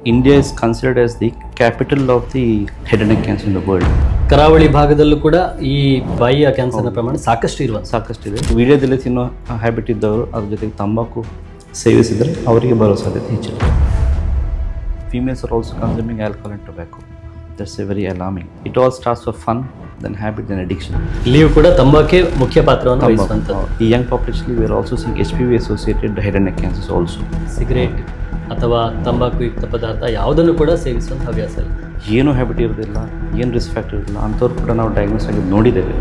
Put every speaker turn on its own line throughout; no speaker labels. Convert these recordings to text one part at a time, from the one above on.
India is considered as the capital of the head and neck cancer in the world.
ಕರಾವಳಿ ಭಾಗದಲ್ಲೂ ಕೂಡ ಈ ಬಾಯಿಯ ಕ್ಯಾನ್ಸರ್ನ ಪ್ರಮಾಣ ಸಾಕಷ್ಟಿದೆ.
ವಿಡಿಯೋದಲ್ಲಿ ತಿನ್ನೋ ಹ್ಯಾಬಿಟ್ ಇದ್ದವರು ಅದ್ರ ಜೊತೆಗೆ ತಂಬಾಕು ಸೇವಿಸಿದರೆ ಅವರಿಗೆ ಬರೋ ಸಾಧ್ಯತೆ ಹೆಚ್ಚಿದೆ. Females are also consuming alcohol and tobacco. That's a very alarming. It all starts for fun, then habit, then addiction.
ಇಲ್ಲಿಯೂ ಕೂಡ ತಂಬಾಕೆ ಮುಖ್ಯ ಪಾತ್ರವನ್ನು ವಹಿಸುವಂಥದ್ದು.
ಈ young population we are also seeing HPV associated head and neck cancers also.
Cigarette ಅಥವಾ ತಂಬಾಕು ಯುಕ್ತ ಪದಾರ್ಥ ಯಾವುದನ್ನು ಕೂಡ ಸೇವಿಸುವಂಥ ಹವ್ಯಾಸ ಇಲ್ಲ.
ಏನು ಹ್ಯಾಬಿಟ್ ಇರೋದಿಲ್ಲ, ಏನು ರಿಸ್ಕ್ ಫ್ಯಾಕ್ಟರ್ ಇರೋದಿಲ್ಲ ಅಂಥವ್ರು ಕೂಡ ನಾವು ಡಯಾಗ್ನೋಸ್ ಆಗಿ ನೋಡಿದ್ದೇವೆ.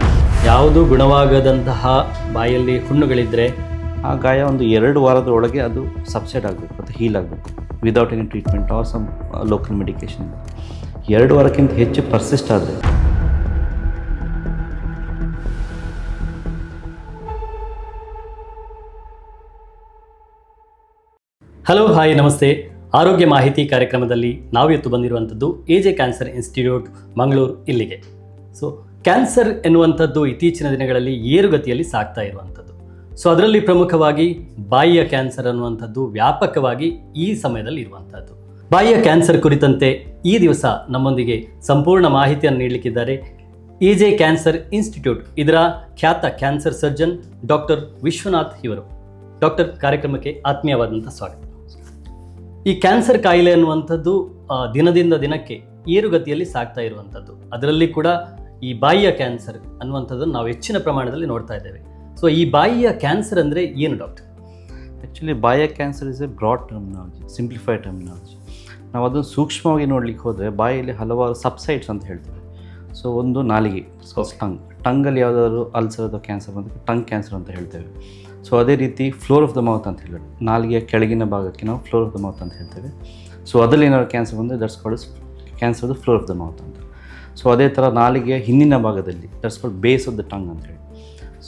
ಯಾವುದು ಗುಣವಾಗದಂತಹ ಬಾಯಲ್ಲಿ ಹುಣ್ಣುಗಳಿದ್ದರೆ
ಆ ಗಾಯ ಒಂದು 2 ವಾರದ ಒಳಗೆ ಅದು ಸಬ್ಸೈಡ್ ಆಗಬೇಕು ಮತ್ತು ಹೀಲ್ ಆಗಬೇಕು without any treatment or some local medication. 2 ವಾರಕ್ಕಿಂತ ಹೆಚ್ಚು ಪರ್ಸಿಸ್ಟ್ ಆದರೆ
ಹಲೋ ಹಾಯ್ ನಮಸ್ತೆ. ಆರೋಗ್ಯ ಮಾಹಿತಿ ಕಾರ್ಯಕ್ರಮದಲ್ಲಿ ನಾವಿವತ್ತು ಬಂದಿರುವಂಥದ್ದು ಎಜೆ ಕ್ಯಾನ್ಸರ್ ಇನ್ಸ್ಟಿಟ್ಯೂಟ್ ಮಂಗಳೂರು ಇಲ್ಲಿಗೆ. ಸೊ ಕ್ಯಾನ್ಸರ್ ಎನ್ನುವಂಥದ್ದು ಇತ್ತೀಚಿನ ದಿನಗಳಲ್ಲಿ ಏರುಗತಿಯಲ್ಲಿ ಸಾಗ್ತಾ ಇರುವಂಥದ್ದು. ಸೊ ಅದರಲ್ಲಿ ಪ್ರಮುಖವಾಗಿ ಬಾಯಿಯ ಕ್ಯಾನ್ಸರ್ ಅನ್ನುವಂಥದ್ದು ವ್ಯಾಪಕವಾಗಿ ಈ ಸಮಯದಲ್ಲಿ ಇರುವಂಥದ್ದು. ಬಾಯಿಯ ಕ್ಯಾನ್ಸರ್ ಕುರಿತಂತೆ ಈ ದಿವಸ ನಮ್ಮೊಂದಿಗೆ ಸಂಪೂರ್ಣ ಮಾಹಿತಿಯನ್ನು ನೀಡಲಿಕ್ಕಿದ್ದಾರೆ ಎಜೆ ಕ್ಯಾನ್ಸರ್ ಇನ್ಸ್ಟಿಟ್ಯೂಟ್ ಇದರ ಖ್ಯಾತ ಕ್ಯಾನ್ಸರ್ ಸರ್ಜನ್ ಡಾಕ್ಟರ್ ವಿಶ್ವನಾಥ್ ಇವರು. ಡಾಕ್ಟರ್, ಕಾರ್ಯಕ್ರಮಕ್ಕೆ ಆತ್ಮೀಯವಾದಂಥ ಸ್ವಾಗತ. ಈ ಕ್ಯಾನ್ಸರ್ ಕಾಯಿಲೆ ಅನ್ನುವಂಥದ್ದು ದಿನದಿಂದ ದಿನಕ್ಕೆ ಏರುಗತಿಯಲ್ಲಿ ಸಾಗ್ತಾ ಇರುವಂಥದ್ದು. ಅದರಲ್ಲಿ ಕೂಡ ಈ ಬಾಯಿಯ ಕ್ಯಾನ್ಸರ್ ಅನ್ನುವಂಥದ್ದನ್ನು ನಾವು ಹೆಚ್ಚಿನ ಪ್ರಮಾಣದಲ್ಲಿ ನೋಡ್ತಾ ಇದ್ದೇವೆ. ಸೊ ಈ ಬಾಯಿಯ ಕ್ಯಾನ್ಸರ್ ಅಂದರೆ ಏನು ಡಾಕ್ಟರ್?
ಆ್ಯಕ್ಚುಲಿ ಬಾಯಿಯ cancer is a broad terminology, simplified terminology. ನಾವು ಅದನ್ನು ಸೂಕ್ಷ್ಮವಾಗಿ ನೋಡ್ಲಿಕ್ಕೆ ಹೋದರೆ ಬಾಯಿಯಲ್ಲಿ ಹಲವಾರು ಸಬ್ಸೈಡ್ಸ್ ಅಂತ ಹೇಳ್ತೀವಿ. ಸೊ ಒಂದು ನಾಲಿಗೆ, ಟಂಗಲ್ಲಿ ಯಾವುದಾದ್ರು ಅಲ್ಸರ್ ಅಥವಾ ಕ್ಯಾನ್ಸರ್ ಬಂದರೆ ಟಂಗ್ ಕ್ಯಾನ್ಸರ್ ಅಂತ ಹೇಳ್ತೇವೆ. ಸೊ ಅದೇ ರೀತಿ ಫ್ಲೋರ್ ಆಫ್ ದ ಮೌತ್ ಅಂತ ಹೇಳಿ ನಾಲಿಗೆಯ ಕೆಳಗಿನ ಭಾಗಕ್ಕೆ ನಾವು ಫ್ಲೋರ್ ಆಫ್ ದ ಮೌತ್ ಅಂತ ಹೇಳ್ತೇವೆ. ಸೊ ಅದರಲ್ಲಿ ಏನಾದ್ರು ಕ್ಯಾನ್ಸರ್ ಬಂದರೆ that's called cancer of the floor of the mouth ಅಂತ. ಸೊ ಅದೇ ಥರ ನಾಲಿಗೆಯ ಹಿಂದಿನ ಭಾಗದಲ್ಲಿ that's called base of the tongue ಅಂತ ಹೇಳಿ.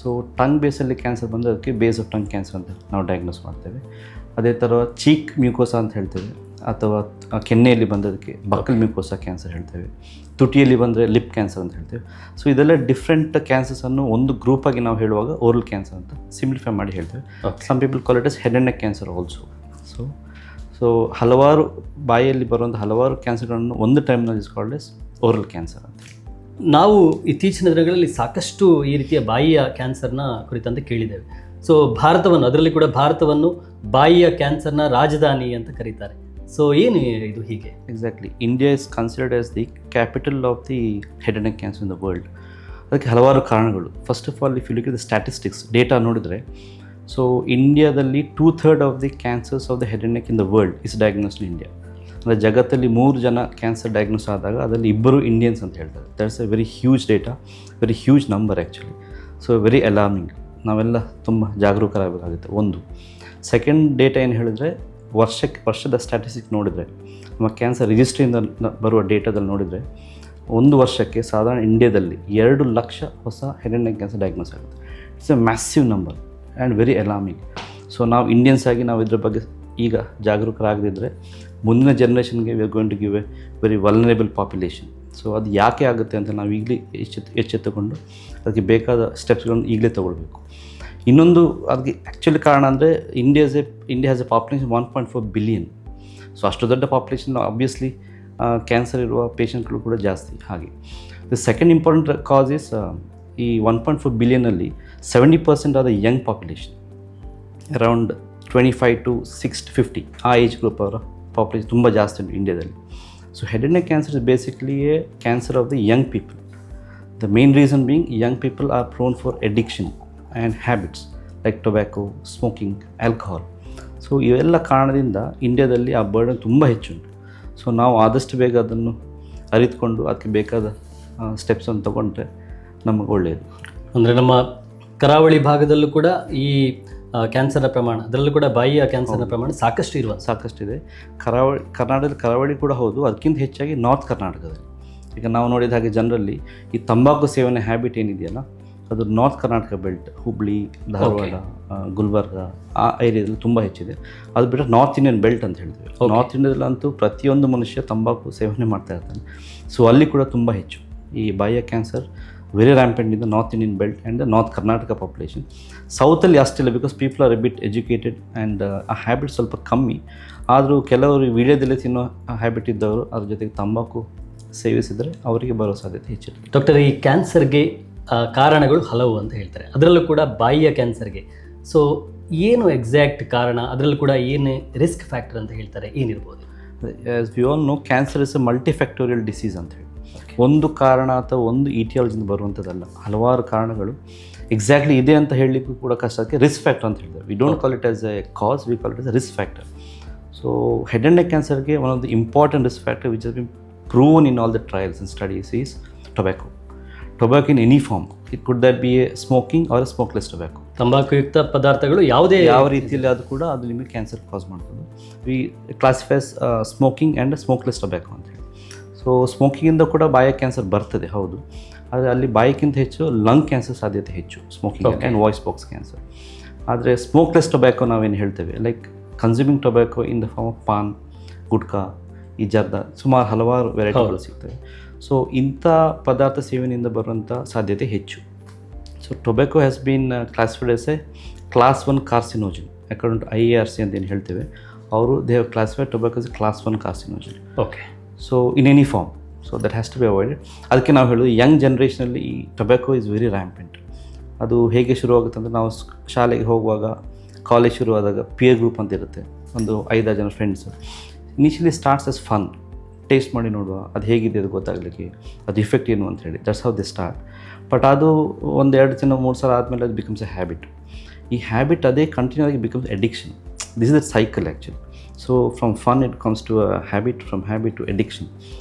ಸೊ ಟಂಗ್ ಬೇಸಲ್ಲಿ ಕ್ಯಾನ್ಸರ್ ಬಂದರೆ ಅದಕ್ಕೆ ಬೇಸ್ ಆಫ್ ಟಂಗ್ ಕ್ಯಾನ್ಸರ್ ಅಂತ ನಾವು ಡಯಾಗ್ನೋಸ್ ಮಾಡ್ತೇವೆ. ಅದೇ ಥರ ಚೀಕ್ ಮ್ಯೂಕೋಸಾ ಅಂತ ಹೇಳ್ತೇವೆ, ಅಥವಾ ಕೆನ್ನೆಯಲ್ಲಿ ಬಂದದಕ್ಕೆ ಬಕಲ್ ಮ್ಯೂಕೋಸಾ ಕ್ಯಾನ್ಸರ್ ಹೇಳ್ತೇವೆ. ತುಟಿಯಲ್ಲಿ ಬಂದರೆ ಲಿಪ್ ಕ್ಯಾನ್ಸರ್ ಅಂತ ಹೇಳ್ತೇವೆ. ಸೊ ಇದೆಲ್ಲ ಡಿಫ್ರೆಂಟ್ ಕ್ಯಾನ್ಸರ್ಸನ್ನು ಒಂದು ಗ್ರೂಪಾಗಿ ನಾವು ಹೇಳುವಾಗ ಓರಲ್ ಕ್ಯಾನ್ಸರ್ ಅಂತ ಸಿಂಪ್ಲಿಫೈ ಮಾಡಿ ಹೇಳ್ತೇವೆ. Some people call it as head and neck cancer also. So ಹಲವಾರು ಬಾಯಿಯಲ್ಲಿ ಬರುವಂಥ ಹಲವಾರು ಕ್ಯಾನ್ಸರ್ಗಳನ್ನು ಒಂದು ಟೈಮ್ನಲ್ಲಿ is called as oral cancer ಅಂತ.
ನಾವು ಇತ್ತೀಚಿನ ದಿನಗಳಲ್ಲಿ ಸಾಕಷ್ಟು ಈ ರೀತಿಯ ಬಾಯಿಯ ಕ್ಯಾನ್ಸರ್ನ ಕುರಿತಂತೆ ಕೇಳಿದ್ದೇವೆ. ಸೊ ಭಾರತವನ್ನು, ಅದರಲ್ಲಿ ಕೂಡ ಭಾರತವನ್ನು ಬಾಯಿಯ ಕ್ಯಾನ್ಸರ್ನ ರಾಜಧಾನಿ ಅಂತ ಕರೀತಾರೆ. ಸೊ ಏನು ಇದು ಹೀಗೆ?
Exactly, India is considered as the capital of the head and neck cancer in the world. ಅದಕ್ಕೆ ಹಲವಾರು ಕಾರಣಗಳು. First of all, if you look at the statistics data ನೋಡಿದರೆ, ಸೊ ಇಂಡಿಯಾದಲ್ಲಿ 2/3 of the cancers of the head and neck in the world is diagnosed in India. ಅಂದರೆ ಜಗತ್ತಲ್ಲಿ 3 ಜನ cancer diagnose ಆದಾಗ ಅದರಲ್ಲಿ 2 ಇಂಡಿಯನ್ಸ್ ಅಂತ ಹೇಳ್ತಾರೆ. That's A very huge data, very huge number actually. So very alarming. ನಾವೆಲ್ಲ ತುಂಬ ಜಾಗರೂಕರಾಗಬೇಕಾಗುತ್ತೆ. ಒಂದು ಸೆಕೆಂಡ್ ಡೇಟಾ ಏನು ಹೇಳಿದರೆ, ವರ್ಷದ ಸ್ಟ್ಯಾಟಿಸ್ಟಿಕ್ಸ್ ನೋಡಿದರೆ, ನಮ್ಮ ಕ್ಯಾನ್ಸರ್ ರಿಜಿಸ್ಟ್ರಿಯಿಂದ ಬರುವ ಡೇಟಾದಲ್ಲಿ ನೋಡಿದರೆ, ಒಂದು ವರ್ಷಕ್ಕೆ ಸಾಧಾರಣ ಇಂಡಿಯಾದಲ್ಲಿ 2 ಲಕ್ಷ ಹೊಸ head and neck cancer diagnose ಆಗುತ್ತೆ. It's a massive number and very alarming. So ನಾವು ಇಂಡಿಯನ್ಸ್ ಆಗಿ ನಾವು ಇದ್ರ ಬಗ್ಗೆ ಈಗ ಜಾಗರೂಕರಾಗದಿದ್ದರೆ ಮುಂದಿನ ಜನ್ರೇಷನ್ಗೆ we are going to give a very vulnerable population. So ಅದು ಯಾಕೆ ಆಗುತ್ತೆ ಅಂತ ನಾವು ಈಗಲೇ ಎಚ್ಚೆತ್ತುಕೊಂಡು ಅದಕ್ಕೆ ಬೇಕಾದ ಸ್ಟೆಪ್ಸ್ಗಳನ್ನು ಈಗಲೇ ತೊಗೊಳ್ಬೇಕು. ಇನ್ನೊಂದು ಅದಕ್ಕೆ ಆ್ಯಕ್ಚುಲಿ ಕಾರಣ ಅಂದರೆ India has A population 1.4 billion. So ಅಷ್ಟು ದೊಡ್ಡ ಪಾಪ್ಯುಲೇಷನ್ ಆಬ್ವಿಯಸ್ಲಿ ಕ್ಯಾನ್ಸರ್ ಇರುವ ಪೇಷಂಟ್ಗಳು ಕೂಡ ಜಾಸ್ತಿ. ಹಾಗೆ the second important cos is ಈ 1.4 ಬಿಲಿಯನಲ್ಲಿ 70% ಆದ ಯಂಗ್ ಪಾಪ್ಯುಲೇಷನ್, ಅರೌಂಡ್ 25 to 50 ಆ ಏಜ್ ಗ್ರೂಪ್ ಅವರ ಪಾಪ್ಯುಲೇಷನ್ ತುಂಬ ಜಾಸ್ತಿ ಉಂಟು ಇಂಡಿಯಾದಲ್ಲಿ. So head and neck cancer is basically A cancer of the Young people. The main reason being Young people are prone for addiction and habits like tobacco, smoking, alcohol. So ಇವೆಲ್ಲ ಕಾರಣದಿಂದ ಇಂಡಿಯಾದಲ್ಲಿ ಆ burden ತುಂಬ ಹೆಚ್ಚುಂಟು. So ನಾವು ಆದಷ್ಟು ಬೇಗ ಅದನ್ನು ಅರಿತುಕೊಂಡು ಅದಕ್ಕೆ ಬೇಕಾದ ಸ್ಟೆಪ್ಸನ್ನು ತಗೊಂಡ್ರೆ ನಮಗೆ ಒಳ್ಳೆಯದು.
ಅಂದರೆ ನಮ್ಮ ಕರಾವಳಿ ಭಾಗದಲ್ಲೂ ಕೂಡ ಈ ಕ್ಯಾನ್ಸರ್ನ ಪ್ರಮಾಣ, ಅದರಲ್ಲೂ ಕೂಡ ಬಾಯಿಯ ಕ್ಯಾನ್ಸರ್ನ ಪ್ರಮಾಣ ಸಾಕಷ್ಟಿದೆ. ಕರ್ನಾಟಕದಲ್ಲಿ ಕರಾವಳಿ ಕೂಡ ಹೌದು, ಅದಕ್ಕಿಂತ ಹೆಚ್ಚಾಗಿ ನಾರ್ತ್ ಕರ್ನಾಟಕದಲ್ಲಿ. ಈಗ ನಾವು ನೋಡಿದ ಹಾಗೆ ಜನರಲ್ಲಿ ಈ ತಂಬಾಕು ಸೇವನೆ ಹ್ಯಾಬಿಟ್ ಏನಿದೆಯಲ್ಲ, ಅದು ನಾರ್ತ್ ಕರ್ನಾಟಕ ಬೆಲ್ಟ್, ಹುಬ್ಳಿ, ಧಾರವಾಡ, ಗುಲ್ಬರ್ಗ ಆ ಏರಿಯಾದಲ್ಲಿ ತುಂಬ ಹೆಚ್ಚಿದೆ. ಅದು ಬಿಟ್ಟರೆ ನಾರ್ತ್ ಇಂಡಿಯನ್ ಬೆಲ್ಟ್ ಅಂತ ಹೇಳ್ತೀವಿ. ನಾರ್ತ್ ಇಂಡಿಯಾದಲ್ಲಂತೂ ಪ್ರತಿಯೊಂದು ಮನುಷ್ಯ ತಂಬಾಕು ಸೇವನೆ ಮಾಡ್ತಾ ಇರ್ತಾನೆ. ಸೊ ಅಲ್ಲಿ ಕೂಡ ತುಂಬ ಹೆಚ್ಚು ಈ ಬಾಯಿಯ cancer
very rampant in the north Indian belt and the north Karnataka population. ಸೌತಲ್ಲಿ ಅಷ್ಟಿಲ್ಲ, because people are a bit educated and ಆ ಹ್ಯಾಬಿಟ್ ಸ್ವಲ್ಪ ಕಮ್ಮಿ. ಆದರೂ ಕೆಲವರು ವೀಳ್ಯದೆಲೆ ತಿನ್ನೋ ಹ್ಯಾಬಿಟ್ ಇದ್ದವರು ಅದ್ರ ಜೊತೆಗೆ ತಂಬಾಕು ಸೇವಿಸಿದರೆ ಅವರಿಗೆ ಬರೋ ಸಾಧ್ಯತೆ ಹೆಚ್ಚಿರುತ್ತೆ.
ಡಾಕ್ಟರ್, ಈ ಕ್ಯಾನ್ಸರ್ಗೆ ಕಾರಣಗಳು ಹಲವು ಅಂತ ಹೇಳ್ತಾರೆ, ಅದರಲ್ಲೂ ಕೂಡ ಬಾಯಿಯ ಕ್ಯಾನ್ಸರ್ಗೆ. ಸೊ ಏನು ಎಕ್ಸಾಕ್ಟ್ ಕಾರಣ, ಅದರಲ್ಲೂ ಕೂಡ ಏನು ರಿಸ್ಕ್ ಫ್ಯಾಕ್ಟರ್ ಅಂತ ಹೇಳ್ತಾರೆ, ಏನಿರ್ಬೋದು?
As we all know, cancer is a multifactorial disease ಅಂತ ಹೇಳಿ. ಒಂದು ಕಾರಣ ಅಥವಾ ಒಂದು ಇಟಿಯಾಲಜಿಂದ ಬರುವಂಥದ್ದಲ್ಲ, ಹಲವಾರು ಕಾರಣಗಳು ಎಕ್ಸಾಕ್ಟ್ಲಿ ಇದೆ ಅಂತ ಹೇಳಲಿಕ್ಕೂ ಕೂಡ ಕಷ್ಟ. ಅದಕ್ಕೆ ರಿಸ್ಕ್ ಫ್ಯಾಕ್ಟರ್ ಅಂತ ಹೇಳ್ತಾರೆ. We don't call it as a cause, we call it as a risk factor. So head and neck ಕ್ಯಾನ್ಸರ್ಗೆ one of the important risk factor which has been proven in all the trials and studies is tobacco. Tobacco in any form. It could that be a smoking or a smokeless tobacco.
ತಂಬಾಕುಯುಕ್ತ ಪದಾರ್ಥಗಳು ಯಾವ
ರೀತಿಯಲ್ಲಿ ಅದು ಕೂಡ ಅದು ನಿಮಗೆ cancer cause ಮಾಡ್ಬೋದು. We classifies smoking and smokeless tobacco ಅಂತ ಹೇಳಿ. ಸೊ ಸ್ಮೋಕಿಂಗಿಂದ ಕೂಡ ಬಾಯ ಕ್ಯಾನ್ಸರ್ ಬರ್ತದೆ, ಹೌದು. ಆದರೆ ಅಲ್ಲಿ ಬಾಯಕ್ಕಿಂತ ಹೆಚ್ಚು ಲಂಗ್ ಕ್ಯಾನ್ಸರ್ ಸಾಧ್ಯತೆ ಹೆಚ್ಚು, smoking and voice box cancer. ಆದರೆ ಸ್ಮೋಕ್ಲೆಸ್ ಟೊಬ್ಯಾಕೋ ನಾವೇನು ಹೇಳ್ತೇವೆ, like consuming tobacco in the form of paan, gutka, ಈ ಜರ್ದ, ಸುಮಾರು ಹಲವಾರು ವೆರೈಟಿಗಳು ಸಿಗ್ತವೆ. ಸೊ ಇಂಥ ಪದಾರ್ಥ ಸೇವನೆಯಿಂದ ಬರುವಂಥ ಸಾಧ್ಯತೆ ಹೆಚ್ಚು. So tobacco has been classified as a class 1 carcinogen according to IARC ಅಂತ ಏನು ಹೇಳ್ತೇವೆ. ಅವರು they have classified tobacco is class 1 carcinogen.
Okay.
So in any form, so that has to be avoided. ಅದಕ್ಕೆ ನಾವು ಹೇಳೋದು ಯಂಗ್ ಜನ್ರೇಷನಲ್ಲಿ ಈ tobacco is very rampant. ಅದು ಹೇಗೆ ಶುರುವಾಗುತ್ತೆ ಅಂದರೆ, ನಾವು ಶಾಲೆಗೆ ಹೋಗುವಾಗ, ಕಾಲೇಜ್ ಶುರುವಾದಾಗ ಪಿಯರ್ ಗ್ರೂಪ್ ಅಂತ ಇರುತ್ತೆ, ಒಂದು 5-6 ಜನ friends. Initially starts as fun, taste ಮಾಡಿ ನೋಡುವ, ಅದು ಹೇಗಿದೆ ಅದು ಗೊತ್ತಾಗಲಿಕ್ಕೆ, ಅದು ಇಫೆಕ್ಟ್ ಏನು ಅಂತ ಹೇಳಿ. That's how they start. But ಅದು 1-2 ದಿನ 3 ಸಲ ಆದಮೇಲೆ ಅದು ಬಿಕಮ್ಸ್ ಎ ಹ್ಯಾಬಿಟ್. ಈ ಹ್ಯಾಬಿಟ್ ಅದೇ ಕಂಟಿನ್ಯೂ ಆಗಿ becomes addiction. This is the cycle actually. So from fun it comes to a habit, from habit to addiction.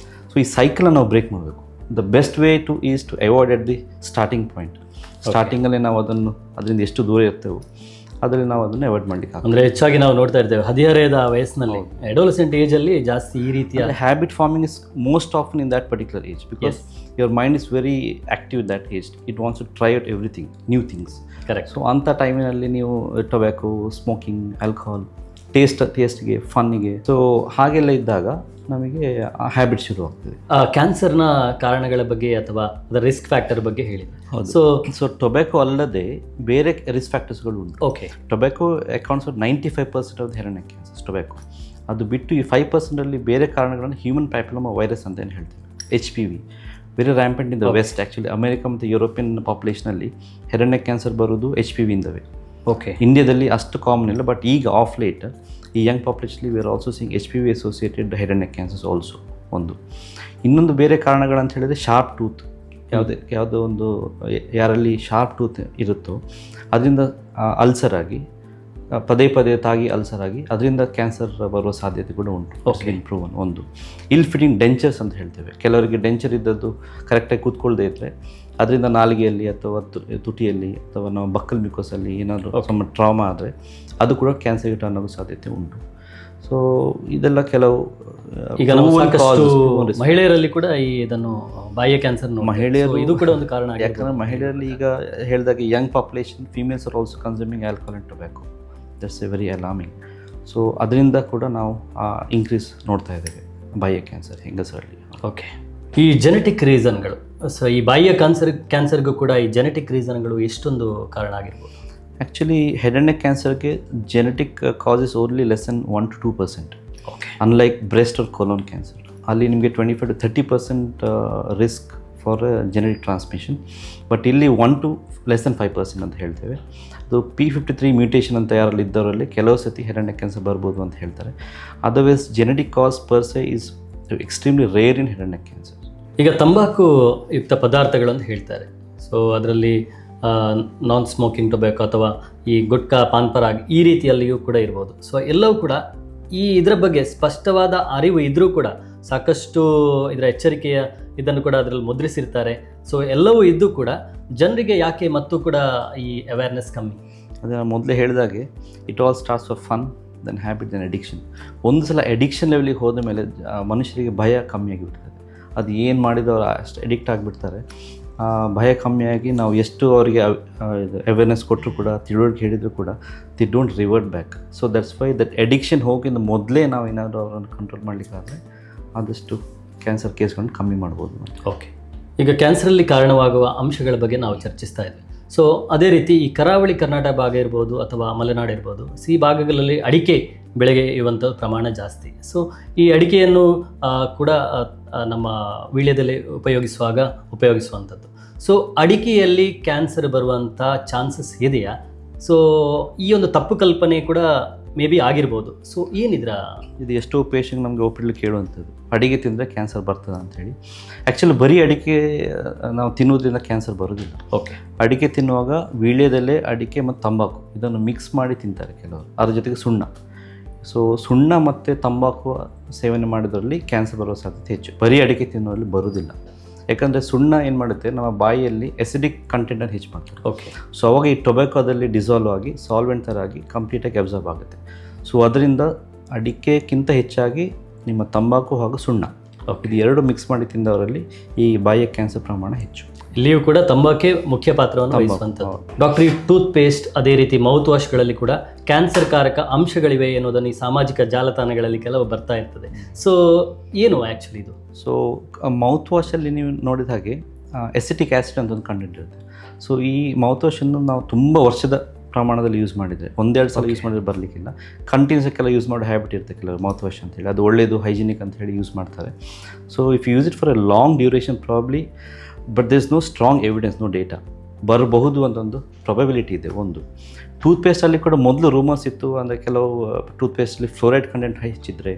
So ಈ ಸೈಕಲನ್ನು ನಾವು ಬ್ರೇಕ್ ಮಾಡಬೇಕು. The best way to is to avoid at the starting point. ಸ್ಟಾರ್ಟಿಂಗಲ್ಲೇ ನಾವು ಅದರಿಂದ ಎಷ್ಟು ದೂರ ಇರ್ತೇವೆ, ಅದರಲ್ಲಿ ನಾವು ಅದನ್ನು ಅವಾಯ್ಡ್ ಮಾಡಲಿಕ್ಕೆ.
ಅಂದರೆ ಹೆಚ್ಚಾಗಿ ನಾವು ನೋಡ್ತಾ ಇರ್ತೇವೆ ಹದಿಹರೆಯದ ವಯಸ್ಸಿನಲ್ಲಿ, ಅಡೋಲೆಸೆಂಟ್ ಏಜಲ್ಲಿ ಜಾಸ್ತಿ ಈ ರೀತಿಯ
habit forming is most often in that particular age, because your mind is very active that age. It wants to try out everything, new things. Correct. So ಅಂಥ ಟೈಮಿನಲ್ಲಿ ನೀವು ಟೊಬ್ಯಾಕೋ, ಸ್ಮೋಕಿಂಗ್, ಆಲ್ಕೋಹಾಲ್, ಟೇಸ್ಟ್ಗೆ, ಫನ್ನಿಗೆ, so ಹಾಗೆಲ್ಲ ಇದ್ದಾಗ ನಮಗೆ ಆ habit ಶುರು ಆಗ್ತದೆ.
ಕ್ಯಾನ್ಸರ್ನ ಕಾರಣಗಳ ಬಗ್ಗೆ ಅಥವಾ ಅದರ ರಿಸ್ಕ್ ಫ್ಯಾಕ್ಟರ್ ಬಗ್ಗೆ ಹೇಳಿ.
ಸೊ ಟೊಬ್ಯಾಕೋ ಅಲ್ಲದೆ ಬೇರೆ ರಿಸ್ಕ್ ಫ್ಯಾಕ್ಟರ್ಸ್ಗಳು ಉಂಟು.
Okay.
Tobacco accounts for 95% of the head and neck cancers tobacco. ಅದು ಬಿಟ್ಟು ಈ 5% ಬೇರೆ ಕಾರಣಗಳನ್ನು ಹ್ಯೂಮನ್ ಪ್ಯಾಪಿಲೋಮಾ ವೈರಸ್ ಅಂತ ಏನು ಹೇಳ್ತೀವಿ, HPV, very rampant in the west. Actually America ಮತ್ತು ಯುರೋಪಿಯನ್ ಪಾಪ್ಯುಲೇಷನಲ್ಲಿ ಹೆಡ್ ಆ್ಯಂಡ್ ನೆಕ್ ಕ್ಯಾನ್ಸರ್ ಬರೋದು HPV ಇಂದವೇ.
ಓಕೆ.
ಇಂಡಿಯಾದಲ್ಲಿ ಅಷ್ಟು ಕಾಮನ್ ಇಲ್ಲ, ಬಟ್ ಈಗ ಆಫ್ ಲೇಟ್ ಈ ಯಂಗ್ ಪಾಪ್ಯುಲೇಷನ್ಲಿ we are also seeing HPV associated head and neck cancers also. ಒಂದು ಇನ್ನೊಂದು ಬೇರೆ ಕಾರಣಗಳಂತ ಹೇಳಿದರೆ ಶಾರ್ಪ್ ಟೂತ್. ಯಾವುದೋ ಒಂದು ಯಾರಲ್ಲಿ ಶಾರ್ಪ್ ಟೂತ್ ಇರುತ್ತೋ ಅದರಿಂದ ಅಲ್ಸರ್ ಆಗಿ, ಪದೇ ತಾಗಿ ಅಲ್ಸರ್ ಆಗಿ ಅದರಿಂದ ಕ್ಯಾನ್ಸರ್ ಬರುವ ಸಾಧ್ಯತೆ ಕೂಡ ಉಂಟು. ಇಂಪ್ರೂವ್ ಒಂದು ಇಲ್ ಫಿಟ್ಟಿಂಗ್ ಡೆಂಚರ್ಸ್ ಅಂತ ಹೇಳ್ತೇವೆ. ಕೆಲವರಿಗೆ ಡೆಂಚರ್ ಇದ್ದದ್ದು ಕರೆಕ್ಟಾಗಿ ಕೂತ್ಕೊಳ್ಳದೆ ಇದ್ದರೆ ಅದರಿಂದ ನಾಲಿಗೆಯಲ್ಲಿ ಅಥವಾ ತುಟಿಯಲ್ಲಿ ಅಥವಾ ನಾವು ಬಕ್ಕಲ್ ಮಿಕೋಸಲ್ಲಿ ಏನಾದರೂ ನಮ್ಮ ಟ್ರಾಮಾ ಆದರೆ ಅದು ಕೂಡ ಕ್ಯಾನ್ಸರ್ಗೆ ಟರ್ನ್ ಆಗೋ ಸಾಧ್ಯತೆ ಉಂಟು. ಸೊ ಇದೆಲ್ಲ ಕೆಲವು
ಈಗ ನಾವು ಸಾಕಷ್ಟು ಮಹಿಳೆಯರಲ್ಲಿ ಕೂಡ ಈ ಇದನ್ನು ಬಾಯಿಯ ಕ್ಯಾನ್ಸರ್
ಮಹಿಳೆಯರು
ಇದು ಕೂಡ ಒಂದು ಕಾರಣ.
ಯಾಕಂದರೆ ಮಹಿಳೆಯರಲ್ಲಿ ಈಗ ಹೇಳಿದಾಗ Young population females are also consuming alcohol and tobacco. That's A very alarming. So ಅದರಿಂದ ಕೂಡ ನಾವು ಇನ್ಕ್ರೀಸ್ ನೋಡ್ತಾ ಇದ್ದೇವೆ ಬಾಯಿಯ ಕ್ಯಾನ್ಸರ್ ಹೆಂಗಸರಲ್ಲಿ.
ಓಕೆ. ಈ ಜೆನೆಟಿಕ್ ರೀಸನ್ಗಳು, ಸೊ ಈ ಬಾಯಿಯ ಕ್ಯಾನ್ಸರ್ಗೂ ಕೂಡ ಈ ಜೆನೆಟಿಕ್ ರೀಸನ್ಗಳು ಎಷ್ಟೊಂದು ಕಾರಣ ಆಗಿರ್ಬೋದು?
ಆ್ಯಕ್ಚುಲಿ ಹೆಡ್ ಆ್ಯಂಡ್ ನೆಕ್ ಕ್ಯಾನ್ಸರ್ಗೆ genetic causes only less than 1-2%.
Okay.
Unlike breast or colon cancer, ಅಲ್ಲಿ ನಿಮಗೆ 25-30% risk for genetic transmission. But ಇಲ್ಲಿ 1-5% ಅಂತ ಹೇಳ್ತೇವೆ. ಅದು P53 ಮ್ಯೂಟೇಷನ್ ಅಂತ ಯಾರಲ್ಲಿ ಇದ್ದವರಲ್ಲಿ ಕೆಲವು ಸತಿ ಹೆಡ್ ಆ್ಯಂಡ್ ನೆಕ್ ಕ್ಯಾನ್ಸರ್ ಬರ್ಬೋದು ಅಂತ ಹೇಳ್ತಾರೆ. Otherwise genetic cause per se is extremely rare in head and neck cancer.
ಈಗ ತಂಬಾಕು ಯುಕ್ತ ಪದಾರ್ಥಗಳು ಅಂತ ಹೇಳ್ತಾರೆ. ಸೊ ಅದರಲ್ಲಿ ನಾನ್ ಸ್ಮೋಕಿಂಗ್ ಟೊಬ್ಯಾಕೋ ಅಥವಾ ಈ ಗುಟ್ಕಾ, ಪಾನ್ ಪರಾಗ್ ಈ ರೀತಿಯಲ್ಲಿಯೂ ಕೂಡ ಇರ್ಬೋದು. ಸೊ ಎಲ್ಲವೂ ಕೂಡ ಇದರ ಬಗ್ಗೆ ಸ್ಪಷ್ಟವಾದ ಅರಿವು ಇದ್ದರೂ ಕೂಡ ಸಾಕಷ್ಟು ಇದರ ಎಚ್ಚರಿಕೆಯ ಇದನ್ನು ಕೂಡ ಅದರಲ್ಲಿ ಮುದ್ರಿಸಿರ್ತಾರೆ. ಸೊ ಎಲ್ಲವೂ ಇದ್ದು ಕೂಡ ಜನರಿಗೆ ಯಾಕೆ ಮತ್ತು ಕೂಡ ಈ ಅವೇರ್ನೆಸ್ ಕಮ್ಮಿ?
ಅದನ್ನು ಮೊದಲೇ ಹೇಳಿದಾಗೆ it all starts for fun, then habit, then addiction. ಒಂದು ಸಲ ಅಡಿಕ್ಷನ್ ಲೆವೆಲಿಗೆ ಹೋದ ಮೇಲೆ ಮನುಷ್ಯರಿಗೆ ಭಯ ಕಮ್ಮಿಯಾಗಿಬಿಡ್ತದೆ. ಅದು ಏನು ಮಾಡಿದವರು ಅಷ್ಟು ಅಡಿಕ್ಟ್ ಆಗಿಬಿಡ್ತಾರೆ. ಭಯ ಕಮ್ಮಿಯಾಗಿ ನಾವು ಎಷ್ಟು ಅವರಿಗೆ ಅವೇರ್ನೆಸ್ ಕೊಟ್ಟರು ಕೂಡ, ತಿಳುವಳಿಕೆ ಹೇಳಿದರೂ ಕೂಡ they don't revert back. So that's why that addiction ಹೋಗಿಂದ ಮೊದಲೇ ನಾವು ಏನಾದರೂ ಅವರನ್ನು ಕಂಟ್ರೋಲ್ ಮಾಡಲಿಕ್ಕಾದರೆ ಆದಷ್ಟು ಕ್ಯಾನ್ಸರ್ ಕೇಸ್ಗಳನ್ನು ಕಮ್ಮಿ ಮಾಡ್ಬೋದು.
ಓಕೆ. ಈಗ ಕ್ಯಾನ್ಸರಲ್ಲಿ ಕಾರಣವಾಗುವ ಅಂಶಗಳ ಬಗ್ಗೆ ನಾವು ಚರ್ಚಿಸ್ತಾ ಇದ್ವಿ. ಸೊ ಅದೇ ರೀತಿ ಈ ಕರಾವಳಿ ಕರ್ನಾಟಕ ಭಾಗ ಇರ್ಬೋದು ಅಥವಾ ಮಲೆನಾಡು ಇರ್ಬೋದು, ಈ ಭಾಗಗಳಲ್ಲಿ ಅಡಿಕೆ ಬೆಳೆಗೆ ಇರುವಂಥ ಪ್ರಮಾಣ ಜಾಸ್ತಿ. ಸೊ ಈ ಅಡಿಕೆಯನ್ನು ಕೂಡ ನಮ್ಮ ವೀಳ್ಯದೆಲೆ ಉಪಯೋಗಿಸುವಂಥದ್ದು. ಸೊ ಅಡಿಕೆಯಲ್ಲಿ ಕ್ಯಾನ್ಸರ್ ಬರುವಂಥ ಚಾನ್ಸಸ್ ಇದೆಯಾ? ಸೊ ಈ ಒಂದು ತಪ್ಪು ಕಲ್ಪನೆ ಕೂಡ ಮೇ ಬಿ ಆಗಿರ್ಬೋದು. ಸೊ ಏನಿದ್ರ
ಇದು ಎಷ್ಟೋ ಪೇಷಂಟ್ ನಮಗೆ ಒಪ್ಪಿಡ್ಲಿ ಕೇಳುವಂಥದ್ದು, ಅಡಿಕೆ ತಿಂದರೆ ಕ್ಯಾನ್ಸರ್ ಬರ್ತದೆ ಅಂಥೇಳಿ. ಆ್ಯಕ್ಚುಲಿ ಬರೀ ಅಡಿಕೆ ನಾವು ತಿನ್ನೋದ್ರಿಂದ ಕ್ಯಾನ್ಸರ್ ಬರೋದಿಲ್ಲ.
ಓಕೆ,
ಅಡಿಕೆ ತಿನ್ನುವಾಗ ವೀಳ್ಯದೆಲೆ, ಅಡಿಕೆ ಮತ್ತು ತಂಬಾಕು ಇದನ್ನು ಮಿಕ್ಸ್ ಮಾಡಿ ತಿಂತಾರೆ ಕೆಲವರು, ಅದ್ರ ಜೊತೆಗೆ ಸುಣ್ಣ. ಸೊ ಸುಣ್ಣ ಮತ್ತು ತಂಬಾಕು ಸೇವನೆ ಮಾಡಿದ್ರಲ್ಲಿ ಕ್ಯಾನ್ಸರ್ ಬರುವ ಸಾಧ್ಯತೆ ಹೆಚ್ಚು, ಬರೀ ಅಡಿಕೆ ತಿನ್ನೋರಲ್ಲಿ ಬರೋದಿಲ್ಲ. ಯಾಕಂದರೆ ಸುಣ್ಣ ಏನು ಮಾಡುತ್ತೆ, ನಮ್ಮ ಬಾಯಿಯಲ್ಲಿ ಎಸಿಡಿಕ್ ಕಂಟೆಂಟನ್ನು ಹೆಚ್ಚು ಮಾಡ್ತಾರೆ.
ಓಕೆ,
ಸೊ ಅವಾಗ ಈ ಟೊಬ್ಯಾಕೋದಲ್ಲಿ ಡಿಸಾಲ್ವ್ ಆಗಿ ಸಾಲ್ವೆಂಟ್ ಥರ ಆಗಿ ಕಂಪ್ಲೀಟಾಗಿ ಅಬ್ಸರ್ವ್ ಆಗುತ್ತೆ. ಸೊ ಅದರಿಂದ ಅಡಿಕೆಗಿಂತ ಹೆಚ್ಚಾಗಿ ನಿಮ್ಮ ತಂಬಾಕು ಹಾಗೂ ಸುಣ್ಣ ಇದು ಎರಡು ಮಿಕ್ಸ್ ಮಾಡಿ ತಿಂದವರಲ್ಲಿ ಈ ಬಾಯಿಯ ಕ್ಯಾನ್ಸರ್ ಪ್ರಮಾಣ ಹೆಚ್ಚು.
ಇಲ್ಲಿಯೂ ಕೂಡ ತಂಬಾಕೆ ಮುಖ್ಯ ಪಾತ್ರವನ್ನು ವಹಿಸುವಂಥದ್ದು. ಡಾಕ್ಟರ್, ಈ ಟೂತ್ ಪೇಸ್ಟ್ ಅದೇ ರೀತಿ ಮೌತ್ ವಾಶ್ಗಳಲ್ಲಿ ಕೂಡ ಕ್ಯಾನ್ಸರ್ ಕಾರಕ ಅಂಶಗಳಿವೆ ಎನ್ನುವುದನ್ನು ಈ ಸಾಮಾಜಿಕ ಜಾಲತಾಣಗಳಲ್ಲಿ ಕೆಲವು ಬರ್ತಾ ಇರ್ತದೆ. ಸೊ ಏನು ಆ್ಯಕ್ಚುಲಿ ಇದು?
ಸೊ ಮೌತ್ ವಾಶಲ್ಲಿ ನೀವು ನೋಡಿದ ಹಾಗೆ ಎಸಿಟಿಕ್ ಆ್ಯಸಿಡ್ ಅಂತ ಒಂದು ಕಂಟೆಂಟ್ ಇರುತ್ತೆ. ಸೊ ಈ ಮೌತ್ ವಾಶನ್ನು ನಾವು ತುಂಬ ವರ್ಷದ ಪ್ರಮಾಣದಲ್ಲಿ ಯೂಸ್ ಮಾಡಿದರೆ, ಒಂದೆರಡು ಸಲ ಯೂಸ್ ಮಾಡಿದ್ರೆ ಬರಲಿಕ್ಕಿಲ್ಲ. ಕಂಟಿನ್ಯೂಸಕ್ಕೆಲ್ಲ ಯೂಸ್ ಮಾಡೋ ಹ್ಯಾಬಿಟ್ ಇರುತ್ತೆ ಕೆಲವರು ಮೌತ್ ವಾಶ್ ಅಂತೇಳಿ, ಅದು ಒಳ್ಳೆಯದು ಹೈಜಿನಿಕ್ ಅಂತ ಹೇಳಿ ಯೂಸ್ ಮಾಡ್ತಾರೆ. So if use it for a long duration probably, but there is no strong evidence, no data, ಬರಬಹುದು ಅಂತ ಒಂದು ಪ್ರೊಬಬಿಲಿಟಿ ಇದೆ. ಒಂದು ಟೂತ್ಪೇಸ್ಟಲ್ಲಿ ಕೂಡ ಮೊದಲು ರೂಮರ್ಸ್ ಇತ್ತು, ಅಂದರೆ ಕೆಲವು ಟೂತ್ಪೇಸ್ಟಲ್ಲಿ ಫ್ಲೋರೈಡ್ ಕಂಟೆಂಟ್ ಹೆಚ್ಚಿದ್ರೆ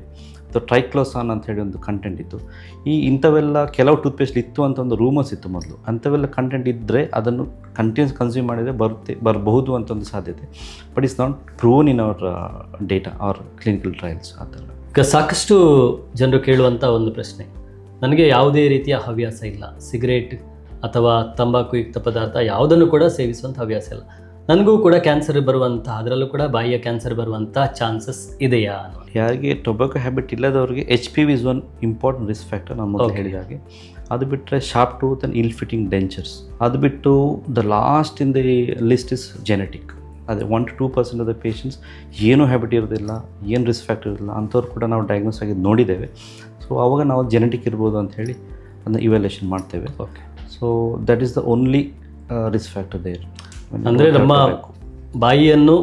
ಅಥವಾ ಟ್ರೈಕ್ಲೋಸಾನ್ ಅಂತ ಹೇಳಿ ಒಂದು ಕಂಟೆಂಟ್ ಇತ್ತು. ಇಂಥವೆಲ್ಲ ಕೆಲವು ಟೂತ್ಪೇಸ್ಟ್ ಇತ್ತು ಅಂತ ಒಂದು ರೂಮರ್ಸ್ ಇತ್ತು ಮೊದಲು. ಅಂಥವೆಲ್ಲ ಕಂಟೆಂಟ್ ಇದ್ದರೆ ಅದನ್ನು ಕಂಟಿನ್ಯೂಸ್ ಕನ್ಸ್ಯೂಮ್ ಮಾಡಿದರೆ ಬರಬಹುದು ಅಂತ ಒಂದು ಸಾಧ್ಯತೆ, but it's not proven in our data or clinical trials ಆ ಥರ.
ಈಗ ಸಾಕಷ್ಟು ಜನರು ಕೇಳುವಂಥ ಒಂದು ಪ್ರಶ್ನೆ, ನನಗೆ ಯಾವುದೇ ರೀತಿಯ ಹವ್ಯಾಸ ಇಲ್ಲ, ಸಿಗರೇಟ್ ಅಥವಾ ತಂಬಾಕು ಯುಕ್ತ ಪದಾರ್ಥ ಯಾವುದನ್ನು ಕೂಡ ಸೇವಿಸುವಂಥ ಹವ್ಯಾಸ ಇಲ್ಲ, ನನಗೂ ಕೂಡ ಕ್ಯಾನ್ಸರ್ ಬರುವಂಥ, ಅದರಲ್ಲೂ ಕೂಡ ಬಾಯಿಯ ಕ್ಯಾನ್ಸರ್ ಬರುವಂಥ ಚಾನ್ಸಸ್ ಇದೆಯಾ?
ಯಾರಿಗೆ ಟೊಬ್ಯಾಕೊ ಹ್ಯಾಬಿಟ್ ಇಲ್ಲದವರಿಗೆ HPV is one important risk factor, ನಾನು ಮೊದಲು ಹೇಳಿದ ಹಾಗೆ. ಅದು ಬಿಟ್ಟರೆ ಶಾರ್ಪ್ ಟೂತ್ ಆ್ಯಂಡ್ ಇಲ್ ಫಿಟ್ಟಿಂಗ್ ಡೆಂಚರ್ಸ್. ಅದು ಬಿಟ್ಟು the lost in the list is genetic. ಅದೇ 1 to 2% ಆಫ್ ದ ಪೇಷಂಟ್ಸ್ ಏನೂ ಹ್ಯಾಬಿಟ್ ಇರೋದಿಲ್ಲ, ಏನು ರಿಸ್ಕ್ ಫ್ಯಾಕ್ಟರ್ ಇರೋದಿಲ್ಲ, ಅಂಥವ್ರು ಕೂಡ ನಾವು ಡಯಾಗ್ನೋಸ್ ಆಗಿ ನೋಡಿದ್ದೇವೆ. ಸೊ ಆವಾಗ ನಾವು ಜೆನೆಟಿಕ್ ಇರ್ಬೋದು ಅಂಥೇಳಿ ಅದನ್ನ ಇವ್ಯಾಲ್ಯೂಯೇಷನ್ ಮಾಡ್ತೇವೆ.
Okay,
so that is the only risk factor there.
ಅಂದರೆ ನಮ್ಮ ಬಾಯಿಯನ್ನು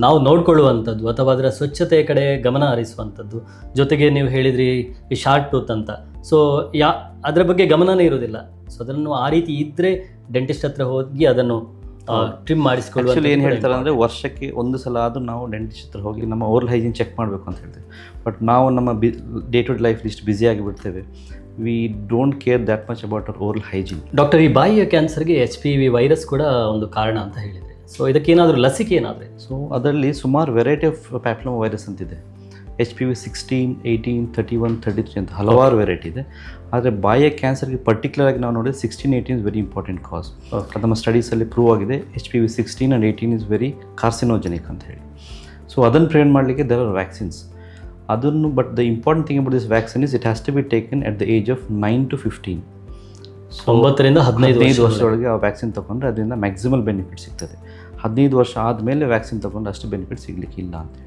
ನಾವು ನೋಡ್ಕೊಳ್ಳುವಂಥದ್ದು ಅಥವಾ ಅದರ ಸ್ವಚ್ಛತೆಯ ಕಡೆ ಗಮನ ಹರಿಸುವಂಥದ್ದು, ಜೊತೆಗೆ ನೀವು ಹೇಳಿದ್ರಿ ಈ ಶಾರ್ಟ್ ಟೂತ್ ಅಂತ, ಸೊ ಅದರ ಬಗ್ಗೆ ಗಮನನೇ ಇರೋದಿಲ್ಲ. ಸೊ ಅದನ್ನು ಆ ರೀತಿ ಇದ್ದರೆ ಡೆಂಟಿಸ್ಟ್ ಹತ್ರ ಹೋಗಿ ಅದನ್ನು ಟ್ರಿಮ್ ಮಾಡಿಸ್ಕೊಳ್ಳುವ.
ಆ್ಯಕ್ಚುಲಿ ಏನು ಹೇಳ್ತಾರೆ ಅಂದರೆ ವರ್ಷಕ್ಕೆ ಒಂದು ಸಲ ಆದರೂ ನಾವು ಡೆಂಟಿಸ್ಟ್ ಹತ್ರ ಹೋಗಿ ನಮ್ಮ ಓರಲ್ ಹೈಜೀನ್ ಚೆಕ್ ಮಾಡಬೇಕು ಅಂತ ಹೇಳ್ತೇವೆ. ಬಟ್ ನಾವು ನಮ್ಮ ಡೇ ಟು ಡೇ ಲೈಫ್ ಇಷ್ಟು ಬ್ಯುಸಿ ಆಗಿಬಿಡ್ತೇವೆ, we don't care that much about our oral hygiene.
Doctor, ಈ ಬಾಯಿಯ ಕ್ಯಾನ್ಸರ್ಗೆ HPV ವೈರಸ್ ಕೂಡ ಒಂದು ಕಾರಣ ಅಂತ ಹೇಳಿದರೆ, ಸೊ ಇದಕ್ಕೇನಾದರೂ ಲಸಿಕೆ ಏನಾದರೆ?
ಸೊ ಅದರಲ್ಲಿ ಸುಮಾರು ವೆರೈಟಿ ಆಫ್ ಪ್ಯಾಪ್ಲೋಮಾ ವೈರಸ್ ಅಂತಿದೆ. HPV 16, 18, 31, 33 ಅಂತ ಹಲವಾರು ವೆರೈಟಿ ಇದೆ. ಆದರೆ ಬಾಯಿಯ ಕ್ಯಾನ್ಸರ್ಗೆ ಪರ್ಟಿಕ್ಯುಲರ್ ಆಗಿ ನಾವು ನೋಡಿದ್ರೆ 16, 18 ಇಸ್ ವೆರಿ ಇಂಪಾರ್ಟೆಂಟ್ ಕಾಸ್. ಅದು ನಮ್ಮ ಸ್ಟಡೀಸಲ್ಲಿ ಪ್ರೂವ್ ಆಗಿದೆ. HPV 16 and 18 is very carcinogenic ಅಂತ ಹೇಳಿ. ಸೊ ಅದನ್ನು ಪ್ರಿವೆಂಟ್ ಮಾಡಲಿಕ್ಕೆ ದೇರ್ ಆರ್ ವ್ಯಾಕ್ಸಿನ್ಸ್. ಅದನ್ನು but the important thing about this vaccine is it has to be taken at the age of 9 to 15.
9 ರಿಂದ 15
ವರ್ಷದೊಳಗೆ ಆ ವ್ಯಾಕ್ಸಿನ್ ತೊಗೊಂಡ್ರೆ ಅದರಿಂದ ಮ್ಯಾಕ್ಸಿಮಲ್ ಬೆನಿಫಿಟ್ ಸಿಗ್ತದೆ. 15 ವರ್ಷ ಆದಮೇಲೆ ವ್ಯಾಕ್ಸಿನ್ ತೊಗೊಂಡ್ರೆ ಅಷ್ಟು ಬೆನಿಫಿಟ್ ಸಿಗಲಿಕ್ಕಿಲ್ಲ ಅಂತ.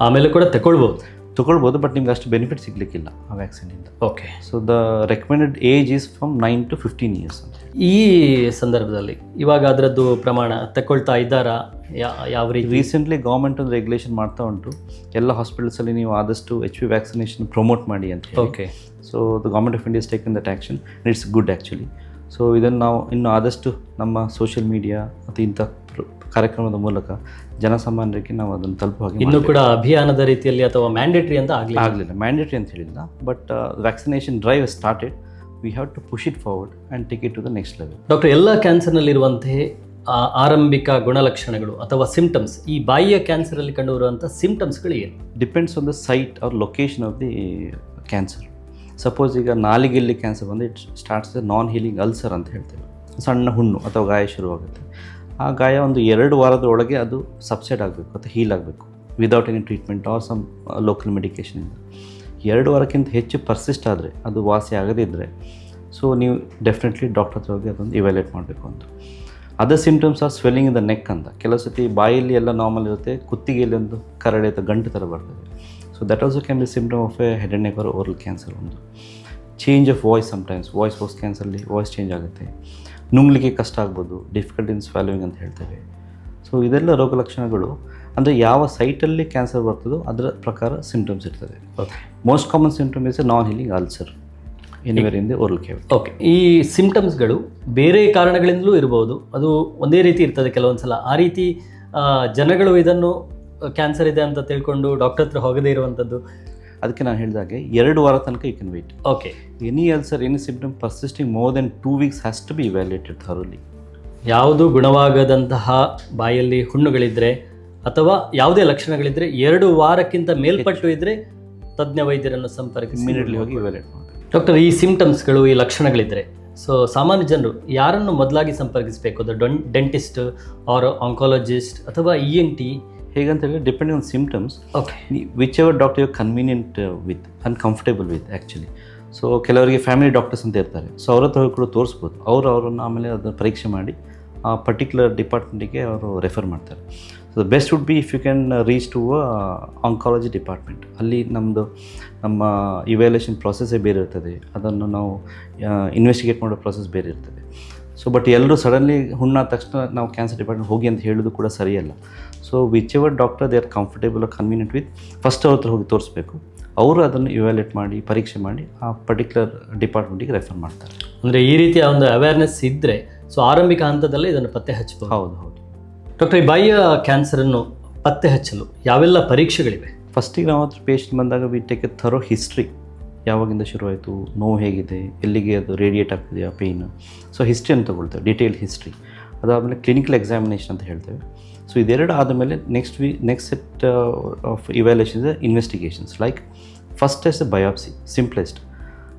ಆಮೇಲೆ ಕೂಡ
ತಗೊಳ್ಬೋದು, ಬಟ್ ನಿಮ್ಗೆ ಅಷ್ಟು ಬೆನಿಫಿಟ್ ಸಿಗಲಿಕ್ಕಿಲ್ಲ ಆ ವ್ಯಾಕ್ಸಿನಿಂದ.
Okay,
so the recommended age is from 9 to 15 years ಅಂತ.
ಈ ಸಂದರ್ಭದಲ್ಲಿ ಇವಾಗ ಅದರದ್ದು ಪ್ರಮಾಣ ತಗೊಳ್ತಾ ಇದ್ದಾರಾ? ಯಾವ ರೀತಿ?
ರೀಸೆಂಟ್ಲಿ ಗೌರ್ಮೆಂಟ್ ಒಂದು ರೆಗ್ಯುಲೇಷನ್ ಮಾಡ್ತಾ ಉಂಟು, ಎಲ್ಲ ಹಾಸ್ಪಿಟಲ್ಸಲ್ಲಿ ನೀವು ಆದಷ್ಟು HPV ವ್ಯಾಕ್ಸಿನೇಷನ್ ಪ್ರಮೋಟ್ ಮಾಡಿ ಅಂತ.
Okay,
so the government of India is taken that action and it's good actually. So ಇದನ್ನು ನಾವು ಇನ್ನು ಆದಷ್ಟು ನಮ್ಮ ಸೋಷಿಯಲ್ ಮೀಡಿಯಾ ಮತ್ತು ಇಂಥ ಕಾರ್ಯಕ್ರಮದ ಮೂಲಕ ಜನಸಾಮಾನ್ಯರಿಗೆ ನಾವು ಅದನ್ನು ತಲುಪುವ ಹಾಗೆ.
ಇನ್ನೂ ಕೂಡ ಅಭಿಯಾನದ ರೀತಿಯಲ್ಲಿ ಅಥವಾ ಮ್ಯಾಂಡೇಟ್ರಿ ಅಂತ
ಆಗಲಿಲ್ಲ, ಮ್ಯಾಂಡೇಟ್ರಿ ಅಂತ ಹೇಳಿಲ್ಲ, but vaccination drive started. We have to push it forward and take it to the next level.
Doctor, ಎಲ್ಲ ಕ್ಯಾನ್ಸರ್ನಲ್ಲಿರುವಂತಹ ಆರಂಭಿಕ ಗುಣಲಕ್ಷಣಗಳು ಅಥವಾ ಸಿಂಪ್ಟಮ್ಸ್, ಈ ಬಾಯಿಯ ಕ್ಯಾನ್ಸರಲ್ಲಿ ಕಂಡುಬರುವಂಥ ಸಿಂಪ್ಟಮ್ಸ್ಗಳು ಏನು?
Depends on the site or location of the cancer. Suppose ಈಗ ನಾಲಿಗೆಯಲ್ಲಿ ಕ್ಯಾನ್ಸರ್ ಬಂದು it starts non healing ulcer ಅಂತ ಹೇಳ್ತೇವೆ. ಸಣ್ಣ ಹುಣ್ಣು ಅಥವಾ ಗಾಯ ಶುರುವಾಗುತ್ತೆ. ಆ ಗಾಯ ಒಂದು 2 ವಾರದೊಳಗೆ ಅದು ಸಬ್ಸೈಡ್ ಆಗಬೇಕು ಅಥವಾ ಹೀಲ್ ಆಗಬೇಕು without any treatment or some local ಮೆಡಿಕೇಷನಿಂದ. 2 ವಾರಕ್ಕಿಂತ ಹೆಚ್ಚು ಪರ್ಸಿಸ್ಟ್ ಆದರೆ, ಅದು ವಾಸಿ ಆಗದಿದ್ದರೆ, ಸೊ ನೀವು ಡೆಫಿನೆಟ್ಲಿ ಡಾಕ್ಟರ್ ಹತ್ರ ಹೋಗಿ ಅದೊಂದು ಇವ್ಯಾಲ್ಯೂಯೇಟ್ ಮಾಡಬೇಕು ಅಂತ. Other symptoms are swelling in the neck ಅಂತ. ಕೆಲವು ಸತಿ ಬಾಯಲ್ಲಿ ಎಲ್ಲ ನಾರ್ಮಲ್ ಇರುತ್ತೆ, ಕುತ್ತಿಗೆಯಲ್ಲಿ ಒಂದು ಕರಡೆ ಅಥವಾ ಗಂಟು ಥರ ಬರ್ತದೆ. So that also can be symptom of a head and neck or oral cancer ಒಂದು. Change of voice sometimes voice ಕ್ಯಾನ್ಸರಲ್ಲಿ ವಾಯ್ಸ್ ಚೇಂಜ್ ಆಗುತ್ತೆ, ನುಂಗ್ಲಿಕ್ಕೆ ಕಷ್ಟ ಆಗ್ಬೋದು, ಡಿಫಿಕಲ್ಟ್ ಇನ್ ಸ್ವ್ಯಾಲೋವಿಂಗ್ ಅಂತ ಹೇಳ್ತೇವೆ. ಸೊ ಇದೆಲ್ಲ ರೋಗ ಲಕ್ಷಣಗಳು ಅಂದರೆ ಯಾವ ಸೈಟಲ್ಲಿ ಕ್ಯಾನ್ಸರ್ ಬರ್ತದೋ ಅದರ ಪ್ರಕಾರ ಸಿಂಪ್ಟಮ್ಸ್ ಇರ್ತದೆ.
Okay.
Most common symptom is non healing ulcer anywhere in the oral cavity.
Okay. ಈ ಸಿಂಪ್ಟಮ್ಸ್ಗಳು ಬೇರೆ ಕಾರಣಗಳಿಂದಲೂ ಇರ್ಬೋದು, ಅದು ಒಂದೇ ರೀತಿ ಇರ್ತದೆ ಕೆಲವೊಂದು ಸಲ. ಆ ರೀತಿ ಜನಗಳು ಇದನ್ನು ಕ್ಯಾನ್ಸರ್ ಇದೆ ಅಂತ ತಿಳ್ಕೊಂಡು ಡಾಕ್ಟರ್ ಹತ್ರ ಹೋಗದೇ ಇರುವಂಥದ್ದು.
ಅದಕ್ಕೆ ನಾನು ಹೇಳಿದಾಗೆ 2 ವಾರ ತನಕ you can wait.
Okay.
Any ulcer any symptom persisting more than 2 weeks has to be evaluated thoroughly.
ಯಾವುದು ಗುಣವಾಗದಂತಹ ಬಾಯಲ್ಲಿ ಹುಣ್ಣುಗಳಿದ್ರೆ ಅಥವಾ ಯಾವುದೇ ಲಕ್ಷಣಗಳಿದ್ರೆ 2 ವಾರಕ್ಕಿಂತ ಮೇಲ್ಪಟ್ಟು ಇದ್ರೆ ತಜ್ಞ ವೈದ್ಯರನ್ನು ಸಂಪರ್ಕಿಸಿ
ಇಮಿಡಿಯೇಟ್ಲಿ ಹೋಗಿ ಇವ್ಯಾಲ್ಯೂಯೇಟ್ ಮಾಡಬೇಕು.
ಡಾಕ್ಟರ್, ಈ ಸಿಂಪ್ಟಮ್ಸ್ಗಳು, ಈ ಲಕ್ಷಣಗಳಿದ್ರೆ ಸೊ ಸಾಮಾನ್ಯ ಜನರು ಯಾರನ್ನು ಮೊದಲಾಗಿ ಸಂಪರ್ಕಿಸಬೇಕು? ಅದು ಡೆಂಟಿಸ್ಟ್ ಆರ್ ಆಂಕಾಲಜಿಸ್ಟ್ ಅಥವಾ ENT?
ಹೇಗಂತ ಹೇಳಿದ್ರೆ depending on symptoms,
okay,
whichever doctor you convenient with and comfortable with actually. So ಕೆಲವರಿಗೆ ಫ್ಯಾಮಿಲಿ ಡಾಕ್ಟರ್ಸ್ ಅಂತ ಇರ್ತಾರೆ, ಸೊ ಅವ್ರ ಹತ್ರ ಹೋಗಿ ಕೂಡ ತೋರಿಸ್ಬೋದು. ಅವರನ್ನು ಆಮೇಲೆ ಅದನ್ನು ಪರೀಕ್ಷೆ ಮಾಡಿ ಆ ಪರ್ಟಿಕ್ಯುಲರ್ ಡಿಪಾರ್ಟ್ಮೆಂಟಿಗೆ ಅವರು ರೆಫರ್ ಮಾಡ್ತಾರೆ. So best would be if you can reach to oncology department. ಅಲ್ಲಿ ನಮ್ಮ ಇವ್ಯಾಲ್ಯೂಯೇಷನ್ ಪ್ರಾಸೆಸ್ಸೇ ಬೇರೆ ಇರ್ತದೆ, ಅದನ್ನು ನಾವು ಇನ್ವೆಸ್ಟಿಗೇಟ್ ಮಾಡೋ ಪ್ರಾಸೆಸ್ ಬೇರೆ ಇರ್ತದೆ. ಸೊ ಬಟ್ ಎಲ್ಲರೂ ಸಡನ್ಲಿ ಹುಣ್ಣಾದ ತಕ್ಷಣ ನಾವು ಕ್ಯಾನ್ಸರ್ ಡಿಪಾರ್ಟ್ಮೆಂಟ್ ಹೋಗಿ ಅಂತ ಹೇಳೋದು ಕೂಡ ಸರಿಯಲ್ಲ. So which ever doctor they are comfortable convenient with first ಅವ್ರ ಹತ್ರ ಹೋಗಿ ತೋರಿಸ್ಬೇಕು. ಅವರು ಅದನ್ನು ಇವ್ಯಾಲ್ಯೂಯೇಟ್ ಮಾಡಿ ಪರೀಕ್ಷೆ ಮಾಡಿ ಆ ಪರ್ಟಿಕ್ಯುಲರ್ ಡಿಪಾರ್ಟ್ಮೆಂಟಿಗೆ ರೆಫರ್ ಮಾಡ್ತಾರೆ.
ಅಂದರೆ ಈ ರೀತಿಯ ಒಂದು ಅವೇರ್ನೆಸ್ ಇದ್ದರೆ ಸೊ ಆರಂಭಿಕ ಹಂತದಲ್ಲೇ ಇದನ್ನು ಪತ್ತೆ ಹಚ್ಚಬಹುದು.
ಹೌದು.
ಡಾಕ್ಟರ್, ಈ ಬಾಯಿಯ ಕ್ಯಾನ್ಸರನ್ನು ಪತ್ತೆ ಹಚ್ಚಲು ಯಾವೆಲ್ಲ ಪರೀಕ್ಷೆಗಳಿವೆ?
ಫಸ್ಟಿಗೆ ನಾವು ಹತ್ರ ಪೇಷಂಟ್ ಬಂದಾಗ we take a thorough history. ಯಾವಾಗಿಂದ ಶುರುವಾಯಿತು, ನೋವು ಹೇಗಿದೆ, ಎಲ್ಲಿಗೆ ಅದು ರೇಡಿಯೇಟ್ ಆಗ್ತಿದೆಯಾ ಪೇಯ್ನ್, ಸೊ ಹಿಸ್ಟ್ರಿಯನ್ನು ತೊಗೊಳ್ತೇವೆ, ಡೀಟೇಲ್ ಹಿಸ್ಟ್ರಿ. ಅದಾದಮೇಲೆ ಕ್ಲಿನಿಕಲ್ ಎಕ್ಸಾಮಿನೇಷನ್ ಅಂತ ಹೇಳ್ತೇವೆ. ಸೊ ಇದೆರಡು ಆದಮೇಲೆ next set of evaluation is investigations. Like first test biopsy, simplest.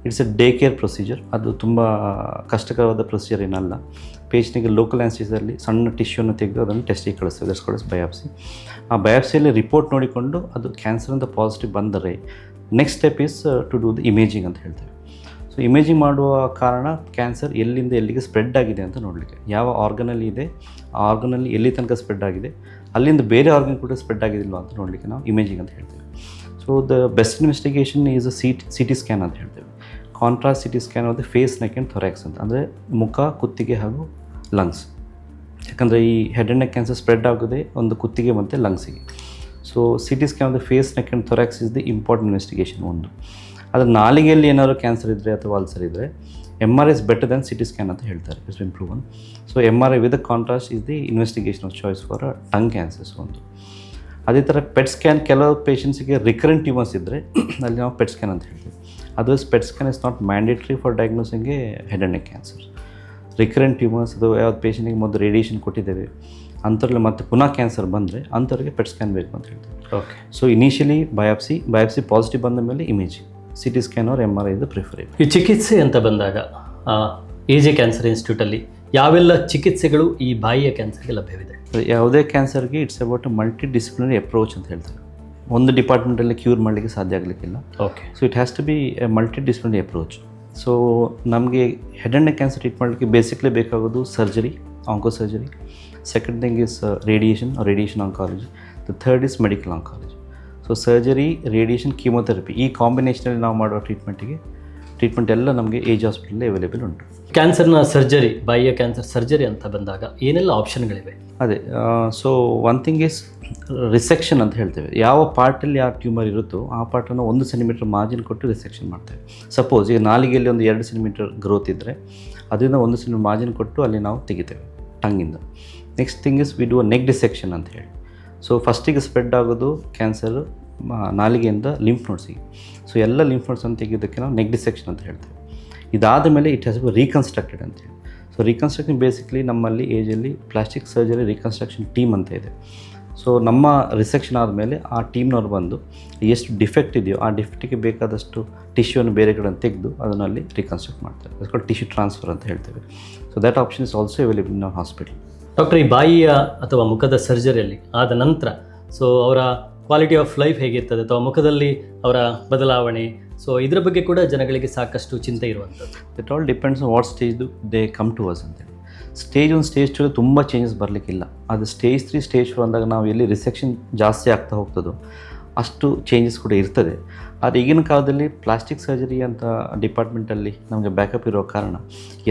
It's a day care procedure. ಅದು ತುಂಬ ಕಷ್ಟಕರವಾದ ಪ್ರೊಸೀಜರ್ ಏನಲ್ಲ. ಪೇಷಂಟಿಗೆ ಲೋಕಲ್ ಆ್ಯನ್ಸ್ಟಿಸಲ್ಲಿ ಸಣ್ಣ ಟಿಶ್ಯೂನ್ನು ತೆಗೆದು ಅದನ್ನು ಟೆಸ್ಟಿಗೆ ಕಳಿಸ್ತೇವೆ. That's called biopsy. ಆ ಬಯಾಪ್ಸಿಯಲ್ಲಿ ರಿಪೋರ್ಟ್ ನೋಡಿಕೊಂಡು ಅದು ಕ್ಯಾನ್ಸರ್ ಅಂತ ಪಾಸಿಟಿವ್ ಬಂದರೆ next step is to do the imaging ಅಂತ ಹೇಳ್ತೇವೆ. ಸೊ ಇಮೇಜಿಂಗ್ ಮಾಡುವ ಕಾರಣ ಕ್ಯಾನ್ಸರ್ ಎಲ್ಲಿಂದ ಎಲ್ಲಿಗೆ ಸ್ಪ್ರೆಡ್ ಆಗಿದೆ ಅಂತ ನೋಡಲಿಕ್ಕೆ. ಯಾವ ಆರ್ಗನಲ್ಲಿ ಇದೆ, ಆ ಆರ್ಗನಲ್ಲಿ ಎಲ್ಲಿ ತನಕ ಸ್ಪ್ರೆಡ್ ಆಗಿದೆ, ಅಲ್ಲಿಂದ ಬೇರೆ ಆರ್ಗನ್ ಕೂಡ ಸ್ಪ್ರೆಡ್ ಆಗಿದಿಲ್ವ ಅಂತ ನೋಡಲಿಕ್ಕೆ ನಾವು ಇಮೇಜಿಂಗ್ ಅಂತ ಹೇಳ್ತೇವೆ. So the best investigation is CT scan ಅಂತ ಹೇಳ್ತೇವೆ. Contrast CT scan of the face, neck and thorax ಅಂತ, ಅಂದರೆ ಮುಖ, ಕುತ್ತಿಗೆ ಹಾಗೂ ಲಂಗ್ಸ್. ಯಾಕಂದರೆ ಈ head and neck cancer spread ಆಗೋದೇ ಒಂದು ಕುತ್ತಿಗೆ ಮತ್ತು ಲಂಗ್ಸಿಗೆ. So CT scan of the face, neck and thorax is the important investigation ಒಂದು. ಅದರ ನಾಲಿಗೆಯಲ್ಲಿ ಏನಾದರೂ ಕ್ಯಾನ್ಸರ್ ಇದ್ದರೆ ಅಥವಾ ಅಲ್ಸರ್ ಇದ್ದರೆ MRI is better than CT scan ಅಂತ ಹೇಳ್ತಾರೆ. It's been proven. So MRI with contrast is the investigation of choice for tongue cancers ಒಂದು. ಅದೇ ಥರ ಪೆಟ್ ಸ್ಕ್ಯಾನ್, ಕೆಲವು ಪೇಷಂಟ್ಸಿಗೆ ರಿಕರೆಂಟ್ ಟ್ಯೂಮರ್ಸ್ ಇದ್ದರೆ ಅಲ್ಲಿ ನಾವು ಪೆಟ್ ಸ್ಕ್ಯಾನ್ ಅಂತ ಹೇಳ್ತೀವಿ. Others PET scan is not mandatory for ಡಯಾಗ್ನೋಸಿಂಗ್ಗೆ head and neck cancer. Recurrent tumours, ಅದು ಯಾವ್ದು ಪೇಷಂಟಿಗೆ ಮೊದಲು ರೇಡಿಯೇಷನ್ ಕೊಟ್ಟಿದ್ದೇವೆ ಅಂಥವ್ರಲ್ಲಿ ಮತ್ತೆ ಪುನಃ ಕ್ಯಾನ್ಸರ್ ಬಂದರೆ ಅಂಥವ್ರಿಗೆ ಪೆಟ್ ಸ್ಕ್ಯಾನ್ ಬೇಕು ಅಂತ ಹೇಳ್ತೀವಿ.
Okay.
So initially biopsy positive ಬಂದ ಮೇಲೆ imaging, CT scan or MRI ಇದು ಪ್ರಿಫರೇಬಲ್.
ಈ ಚಿಕಿತ್ಸೆ ಅಂತ ಬಂದಾಗ AJ ಕ್ಯಾನ್ಸರ್ ಇನ್ಸ್ಟಿಟ್ಯೂಟಲ್ಲಿ ಯಾವೆಲ್ಲ ಚಿಕಿತ್ಸೆಗಳು ಈ ಬಾಯಿಯ ಕ್ಯಾನ್ಸರ್ಗೆ ಲಭ್ಯವಿದೆ?
ಯಾವುದೇ ಕ್ಯಾನ್ಸರ್ಗೆ it's about multi disciplinary approach ಅಂತ ಹೇಳ್ತಾರೆ. ಒಂದು ಡಿಪಾರ್ಟ್ಮೆಂಟಲ್ಲಿ ಕ್ಯೂರ್ ಮಾಡಲಿಕ್ಕೆ ಸಾಧ್ಯ ಆಗಲಿಕ್ಕಿಲ್ಲ.
Okay.
So it has to be a multi disciplinary approach. So ನಮಗೆ head and neck cancer treat ಮಾಡಲಿಕ್ಕೆ ಬೇಸಿಕ್ಲಿ ಬೇಕಾಗೋದು surgery, onco surgery. Second thing is radiation oncology. The third is medical oncology. So surgery, radiation, chemotherapy, ಈ ಕಾಂಬಿನೇಷನಲ್ಲಿ ನಾವು ಮಾಡೋ treatment ಎಲ್ಲ ನಮಗೆ age ಹಾಸ್ಪಿಟಲಲ್ಲಿ ಅವೈಲೇಬಲ್ ಉಂಟು.
ಕ್ಯಾನ್ಸರ್ನ ಸರ್ಜರಿ, ಬಾಯಿಯ ಕ್ಯಾನ್ಸರ್ ಸರ್ಜರಿ ಅಂತ ಬಂದಾಗ ಏನೆಲ್ಲ ಆಪ್ಷನ್ಗಳಿವೆ?
ಅದೇ, so one thing is resection ಅಂತ ಹೇಳ್ತೇವೆ. ಯಾವ ಪಾರ್ಟಲ್ಲಿ ಆ ಟ್ಯೂಮರ್ ಇರುತ್ತೋ ಆ ಪಾರ್ಟನ್ನು 1 ಸೆಂಟಿಮೀಟರ್ ಮಾರ್ಜಿನ್ ಕೊಟ್ಟು ರಿಸೆಕ್ಷನ್ ಮಾಡ್ತೇವೆ. ಸಪೋಸ್ ಈಗ ನಾಲಿಗೆಯಲ್ಲಿ ಒಂದು 2 ಸೆಂಟಿಮೀಟರ್ ಗ್ರೋತ್ ಇದ್ದರೆ ಅದರಿಂದ 1 ಸೆಂಟಿಮೀಟರ್ ಮಾರ್ಜಿನ್ ಕೊಟ್ಟು ಅಲ್ಲಿ ನಾವು ತೆಗಿತೇವೆ ಟಂಗಿಂದ. Next thing is we do neck dissection ಅಂತ ಹೇಳಿ. ಸೊ ಫಸ್ಟಿಗೆ ಸ್ಪ್ರೆಡ್ ಆಗೋದು ಕ್ಯಾನ್ಸರು ನಾಲಿಗೆಯಿಂದ ಲಿಂಫ್ ನೋಡ್ಸಿಗೆ. ಸೊ ಎಲ್ಲ ಲಿಂಫ್ ನೋಡ್ಸನ್ನು ತೆಗೆಯೋದಕ್ಕೆ ನಾವು ನೆಕ್ ಡಿಸೆಕ್ಷನ್ ಅಂತ ಹೇಳ್ತೇವೆ. ಇದಾದ ಮೇಲೆ ಇಟ್ ಹ್ಯಾಸ್ ಬಿ ರೀಕನ್ಸ್ಟ್ರಕ್ಟೆಡ್ ಅಂತೇಳಿ. ಸೊ ರೀಕನ್ಸ್ಟ್ರಕ್ಷನ್ ಬೇಸಿಕ್ಲಿ ನಮ್ಮಲ್ಲಿ ಏಜಲ್ಲಿ ಪ್ಲಾಸ್ಟಿಕ್ ಸರ್ಜರಿ ರೀಕನ್ಸ್ಟ್ರಕ್ಷನ್ ಟೀಮ್ ಅಂತ ಇದೆ. ಸೊ ನಮ್ಮ ರಿಸೆಕ್ಷನ್ ಆದಮೇಲೆ ಆ ಟೀಮ್ನವ್ರು ಬಂದು ಎಷ್ಟು ಡಿಫೆಕ್ಟ್ ಇದೆಯೋ ಆ ಡಿಫೆಕ್ಟಿಗೆ ಬೇಕಾದಷ್ಟು ಟಿಶ್ಯೂವನ್ನು ಬೇರೆ ಕಡೆ ತೆಗೆದು ಅದನ್ನು ಅಲ್ಲಿ ರೀಕನ್ಸ್ಟ್ರಕ್ಟ್ ಮಾಡ್ತಾರೆ. ಅದಕ್ಕೆ ಟಿಶ್ಯೂ ಟ್ರಾನ್ಸ್ಫರ್ ಅಂತ ಹೇಳ್ತೇವೆ. So that option is also available in our hospital.
Doctor, ಈ ಬಾಯಿಯ ಅಥವಾ ಮುಖದ ಸರ್ಜರಿಯಲ್ಲಿ ಆದ ನಂತರ ಸೊ ಅವರ ಕ್ವಾಲಿಟಿ ಆಫ್ ಲೈಫ್ ಹೇಗಿರ್ತದೆ ಅಥವಾ ಮುಖದಲ್ಲಿ ಅವರ ಬದಲಾವಣೆ, ಸೊ ಇದರ ಬಗ್ಗೆ ಕೂಡ ಜನಗಳಿಗೆ ಸಾಕಷ್ಟು ಚಿಂತೆ ಇರುವಂಥದ್ದು.
It all depends on what stage they come to us ಅಂತೇಳಿ. ಸ್ಟೇಜ್ 1 ಸ್ಟೇಜ್ 2 ತುಂಬ ಚೇಂಜಸ್ ಬರಲಿಕ್ಕಿಲ್ಲ. ಅದು ಸ್ಟೇಜ್ 3 ಸ್ಟೇಜ್ 4 ಅಂದಾಗ ನಾವು ಎಲ್ಲಿ ರಿಸೆಕ್ಷನ್ ಜಾಸ್ತಿ ಆಗ್ತಾ ಹೋಗ್ತದೋ ಅಷ್ಟು ಚೇಂಜಸ್ ಕೂಡ ಇರ್ತದೆ. ಆದರೆ ಈಗಿನ ಕಾಲದಲ್ಲಿ ಪ್ಲಾಸ್ಟಿಕ್ ಸರ್ಜರಿ ಅಂತ ಡಿಪಾರ್ಟ್ಮೆಂಟಲ್ಲಿ ನಮಗೆ ಬ್ಯಾಕಪ್ ಇರೋ ಕಾರಣ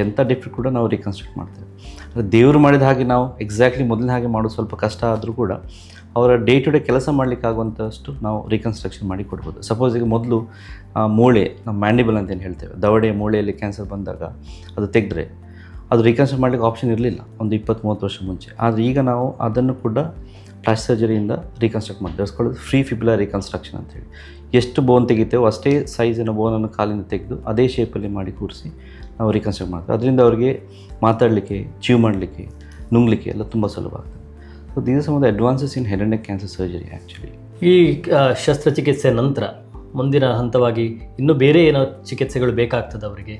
ಎಂಥ ಡಿಫೆಕ್ಟ್ ಕೂಡ ನಾವು ರಿಕನ್ಸ್ಟ್ರಕ್ಟ್ ಮಾಡ್ತೇವೆ. ಅಂದರೆ ದೇವರು ಮಾಡಿದ ಹಾಗೆ ನಾವು ಎಕ್ಸಾಕ್ಟ್ಲಿ ಮೊದಲಿನ ಹಾಗೆ ಮಾಡೋದು ಸ್ವಲ್ಪ ಕಷ್ಟ ಆದರೂ ಕೂಡ ಅವರ ಡೇ ಟು ಡೇ ಕೆಲಸ ಮಾಡಲಿಕ್ಕಾಗುವಂಥಷ್ಟು ನಾವು ರಿಕನ್ಸ್ಟ್ರಕ್ಷನ್ ಮಾಡಿ ಕೊಡ್ಬೋದು. ಸಪೋಸ್ ಈಗ ಮೊದಲು ಮೂಳೆ, ನಮ್ಮ ಮ್ಯಾಂಡಿಬಲ್ ಅಂತ ಏನು ಹೇಳ್ತೇವೆ, ದವಡೆ ಮೂಳೆಯಲ್ಲಿ ಕ್ಯಾನ್ಸರ್ ಬಂದಾಗ ಅದು ತೆಗೆದ್ರೆ ಅದು ರಿಕನ್ಸ್ಟ್ರಕ್ಟ್ ಮಾಡಲಿಕ್ಕೆ ಆಪ್ಷನ್ ಇರಲಿಲ್ಲ ಒಂದು 20-30 ವರ್ಷ ಮುಂಚೆ. ಆದರೆ ಈಗ ನಾವು ಅದನ್ನು ಕೂಡ ಪ್ಲಾಸ್ಟಿಕ್ ಸರ್ಜರಿಯಿಂದ ರಿಕನ್ಸ್ಟ್ರಕ್ಟ್ ಮಾಡ್ತೇವೆ. ಅದಕ್ಕೊಳ್ಳೋದು ಫ್ರೀ ಫಿಬ್ಯುಲರ್ ರಿಕನ್ಸ್ಟ್ರಕ್ಷನ್ ಅಂತೇಳಿ. ಎಷ್ಟು ಬೋನ್ ತೆಗಿತೇವೋ ಅಷ್ಟೇ ಸೈಜಿನ ಬೋನನ್ನು ಕಾಲಿಂದ ತೆಗೆದು ಅದೇ ಶೇಪಲ್ಲಿ ಮಾಡಿ ಕೂರಿಸಿ ನಾವು ರಿಕನ್ಸ್ಟ್ರಕ್ಟ್ ಮಾಡ್ತೇವೆ. ಅದರಿಂದ ಅವರಿಗೆ ಮಾತಾಡಲಿಕ್ಕೆ, ಚೀವ್ ಮಾಡಲಿಕ್ಕೆ, ನುಂಗ್ಲಿಕ್ಕೆ ಎಲ್ಲ ತುಂಬ ಸುಲಭ ಆಗ್ತದೆ. So these are some of the advances in head and neck cancer surgery actually.
ಈ ಶಸ್ತ್ರಚಿಕಿತ್ಸೆ ನಂತರ ಮುಂದಿನ ಹಂತವಾಗಿ ಇನ್ನೂ ಬೇರೆ ಏನೋ ಚಿಕಿತ್ಸೆಗಳು ಬೇಕಾಗ್ತದೆ ಅವರಿಗೆ?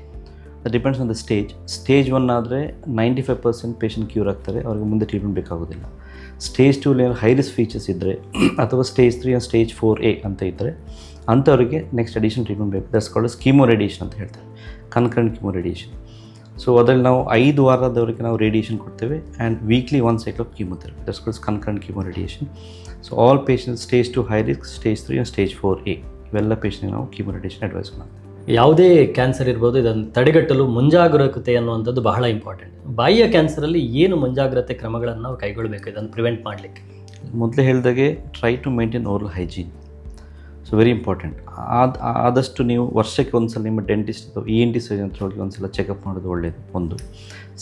That depends on the stage 1 ಆದರೆ 95% ಪೇಷಂಟ್ ಕ್ಯೂರ್ ಆಗ್ತಾರೆ, ಅವ್ರಿಗೆ ಮುಂದೆ ಟ್ರೀಟ್ಮೆಂಟ್ ಬೇಕಾಗೋದಿಲ್ಲ. ಸ್ಟೇಜ್ 2 ಹೈ ರಿಸ್ಕ್ ಫೀಚರ್ಸ್ ಇದ್ದರೆ ಅಥವಾ ಸ್ಟೇಜ್ 3 ಆ್ಯಂಡ್ ಸ್ಟೇಜ್ 4A ಅಂತ ಇದ್ದರೆ ಅಂಥವರಿಗೆ ನೆಕ್ಸ್ಟ್ ಅಡಿಷನ್ ಟ್ರೀಟ್ಮೆಂಟ್ ಬೇಕು. ದಟ್ಸ್ ಕಾಲ್ಡ್ ಕೀಮೋ ರೇಡಿಯೇಷನ್ ಅಂತ ಹೇಳ್ತಾರೆ, ಕನ್ಕರೆಂಟ್ ಕೀಮೋ ರೇಡಿಯೇಷನ್. ಸೊ ಅದರಲ್ಲಿ ನಾವು 5 ವಾರದವರೆಗೆ ನಾವು ರೇಡಿಯೇಷನ್ ಕೊಡ್ತೇವೆ and weekly 1 cycle of chemotherapy. That's called concurrent chemo radiation. So all patients stage 2 high risk, stage 3 and stage 4A ಇವೆಲ್ಲ ಪೇಷಂಟ್ಗೆ ನಾವು ಕೀಮೋ ರೇಡಿಯೇಷನ್ ಅಡ್ವೈಸ್ ಮಾಡ್ತೇವೆ.
ಯಾವುದೇ ಕ್ಯಾನ್ಸರ್ ಇರ್ಬೋದು, ಇದನ್ನು ತಡೆಗಟ್ಟಲು ಮುಂಜಾಗ್ರತೆ ಅನ್ನುವಂಥದ್ದು ಬಹಳ ಇಂಪಾರ್ಟೆಂಟ್. ಬಾಯಿಯ ಕ್ಯಾನ್ಸರಲ್ಲಿ ಏನು ಮುಂಜಾಗ್ರತೆ ಕ್ರಮಗಳನ್ನು ನಾವು ಕೈಗೊಳ್ಳಬೇಕು ಇದನ್ನು ಪ್ರಿವೆಂಟ್ ಮಾಡಲಿಕ್ಕೆ?
ಮೊದಲೇ ಹೇಳಿದಾಗೆ try to maintain oral hygiene. So very important. ಆದಷ್ಟು ನೀವು ವರ್ಷಕ್ಕೆ ಒಂದ್ಸಲ ನಿಮ್ಮ ಡೆಂಟಿಸ್ಟ್ ಅಥವಾ ENT ಸರ್ಜನ್ ಹತ್ರ ಹೋಗಿ ಒಂದ್ಸಲ ಚೆಕಪ್ ಮಾಡೋದು ಒಳ್ಳೆಯದು ಒಂದು.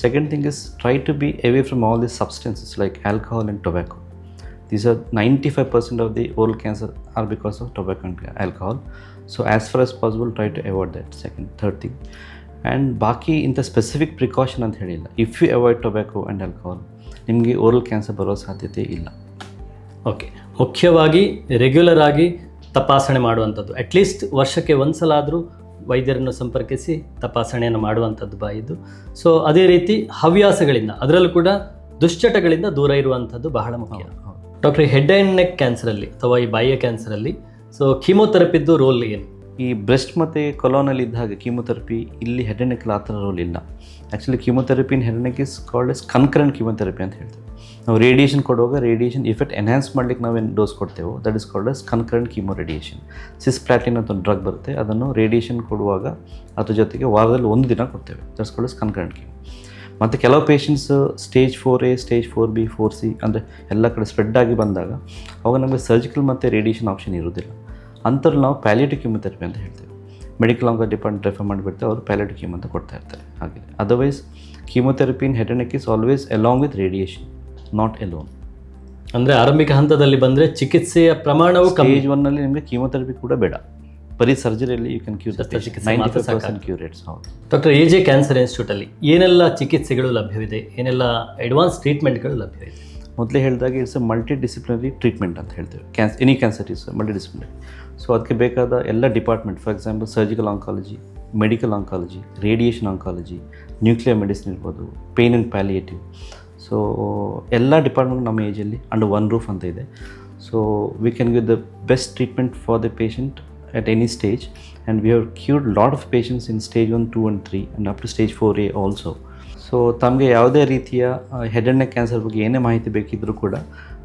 Second thing is try to be away from all the substances like alcohol and tobacco. These are 95% of the oral cancer are because of tobacco and alcohol. So as far as possible try to avoid that. Third thing. And ಬಾಕಿ ಇಂಥ specific precaution ಅಂತ ಹೇಳಿಲ್ಲ. If you avoid tobacco and alcohol ನಿಮಗೆ oral cancer ಬರೋ ಸಾಧ್ಯತೆ ಇಲ್ಲ.
Okay, ಮುಖ್ಯವಾಗಿ regular ಆಗಿ ತಪಾಸಣೆ ಮಾಡುವಂಥದ್ದು, ಅಟ್ಲೀಸ್ಟ್ ವರ್ಷಕ್ಕೆ ಒಂದು ಸಲ ಆದರೂ ವೈದ್ಯರನ್ನು ಸಂಪರ್ಕಿಸಿ ತಪಾಸಣೆಯನ್ನು ಮಾಡುವಂಥದ್ದು ಬಾಯಿದ್ದು. ಸೊ ಅದೇ ರೀತಿ ಹವ್ಯಾಸಗಳಿಂದ, ಅದರಲ್ಲೂ ಕೂಡ ದುಶ್ಚಟಗಳಿಂದ ದೂರ ಇರುವಂಥದ್ದು ಬಹಳ ಮುಖ್ಯ. ಡಾಕ್ಟ್ರೆ, ಹೆಡ್ ಆ್ಯಂಡ್ ನೆಕ್ ಕ್ಯಾನ್ಸರಲ್ಲಿ ಅಥವಾ ಈ ಬಾಯಿಯ ಕ್ಯಾನ್ಸರಲ್ಲಿ ಸೊ ಕೀಮೋಥೆರಪಿದ್ದು ರೋಲ್ ಏನು?
ಈ ಬ್ರೆಸ್ಟ್ ಮತ್ತು ಕೊಲೋನಲ್ಲಿ ಇದ್ದ ಹಾಗೆ ಕೀಮೋಥೆರಪಿ ಇಲ್ಲಿ ಹೆಡ್ ಆ್ಯಂಡ್ ನೆಕ್ಕಲ್ಲಿ ಆ ಥರ ರೋಲ್ ಇಲ್ಲ. Actually chemotherapy in head and neck is called as concurrent chemotherapy ಅಂತ ಹೇಳ್ತೀವಿ. ನಾವು ರೇಡಿಯೇಷನ್ ಕೊಡುವಾಗ ರೇಡಿಯೇಷನ್ ಇಫೆಕ್ಟ್ ಎನ್ಹ್ಯಾನ್ಸ್ ಮಾಡಲಿಕ್ಕೆ ನಾವೇನು ಡೋಸ್ ಕೊಡ್ತೇವೋ that is called as concurrent chemo radiation. Cisplatin ಅಂತ ಒಂದು ಡ್ರಗ್ ಬರುತ್ತೆ, ಅದನ್ನು ರೇಡಿಯೇಷನ್ ಕೊಡುವಾಗ ಅದ್ರ ಜೊತೆಗೆ ವಾರದಲ್ಲಿ 1 ದಿನ ಕೊಡ್ತೇವೆ. That's called as concurrent chemo. ಮತ್ತು ಕೆಲವು patients stage 4A, stage 4B, 4C ಅಂದರೆ ಎಲ್ಲ ಕಡೆ ಸ್ಪ್ರೆಡ್ ಆಗಿ ಬಂದಾಗ ಅವಾಗ ನಮಗೆ ಸರ್ಜಿಕಲ್ ಮತ್ತು ರೇಡಿಯೇಷನ್ ಆಪ್ಷನ್ ಇರೋದಿಲ್ಲ. ಅಂಥವ್ರು ನಾವು ಪ್ಯಾಲಿಯೇಟಿವ್ ಕೀಮೋಥೆರಪಿ ಅಂತ ಹೇಳ್ತೇವೆ. ಮೆಡಿಕಲ್ ಆಂಕೋ ಡಿಪಾರ್ಟ್ಮೆಂಟ್ ರೆಫರ್ ಮಾಡಿಬಿಡ್ತೇವೆ, ಅವರು ಪ್ಯಾಲಿಯೇಟಿವ್ ಕೀಮೋ ಅಂತ ಕೊಡ್ತಾ ಇರ್ತಾರೆ. ಹಾಗೆ otherwise chemotherapy in head and neck is always along with radiation, not Elon.
ಅಂದರೆ ಆರಂಭಿಕ ಹಂತದಲ್ಲಿ ಬಂದರೆ ಚಿಕಿತ್ಸೆಯ ಪ್ರಮಾಣವು
ಸ್ಟೇಜ್ 1ನಲ್ಲಿ ನಿಮಗೆ ಕೀಮೋಥೆರಪಿ ಕೂಡ ಬೇಡ, ಬರೀ ಸರ್ಜರಿಯಲ್ಲಿ you can cure 95% cure rates. ಹೌದು
ಡಾಕ್ಟರ್, AJ ಕ್ಯಾನ್ಸರ್ ಇನ್ಸ್ಟಿಟ್ಯೂಟಲ್ಲಿ ಏನೆಲ್ಲ ಚಿಕಿತ್ಸೆಗಳು ಲಭ್ಯವಿದೆ, ಏನೆಲ್ಲ ಅಡ್ವಾನ್ಸ್ ಟ್ರೀಟ್ಮೆಂಟ್ಗಳು ಲಭ್ಯವಿದೆ?
ಮೊದಲೇ ಹೇಳಿದಾಗ it's a multi disciplinary treatment ಅಂತ ಹೇಳ್ತೇವೆ. Any cancer is multi disciplinary. So ಅದಕ್ಕೆ ಬೇಕಾದ ಎಲ್ಲ department, for example surgical oncology, medical oncology, radiation oncology, nuclear medicine ಇರ್ಬೋದು, ಪೇನ್ ಆ್ಯಂಡ್ ಪ್ಯಾಲಿಯೇಟಿವ್. ಸೊ ಎಲ್ಲ ಡಿಪಾರ್ಟ್ಮೆಂಟ್ ನಮ್ಮ ಏಜಲ್ಲಿ ಅಂಡರ್ ಒನ್ ರೂಫ್ ಅಂತ ಇದೆ. So we can give the best treatment for the patient at any stage, and we have cured lot of patients in stage 1, 2 and 3 and up to stage 4A also. So ತಮಗೆ ಯಾವುದೇ ರೀತಿಯ head and neck cancer ಬಗ್ಗೆ ಏನೇ ಮಾಹಿತಿ ಬೇಕಿದ್ದರೂ ಕೂಡ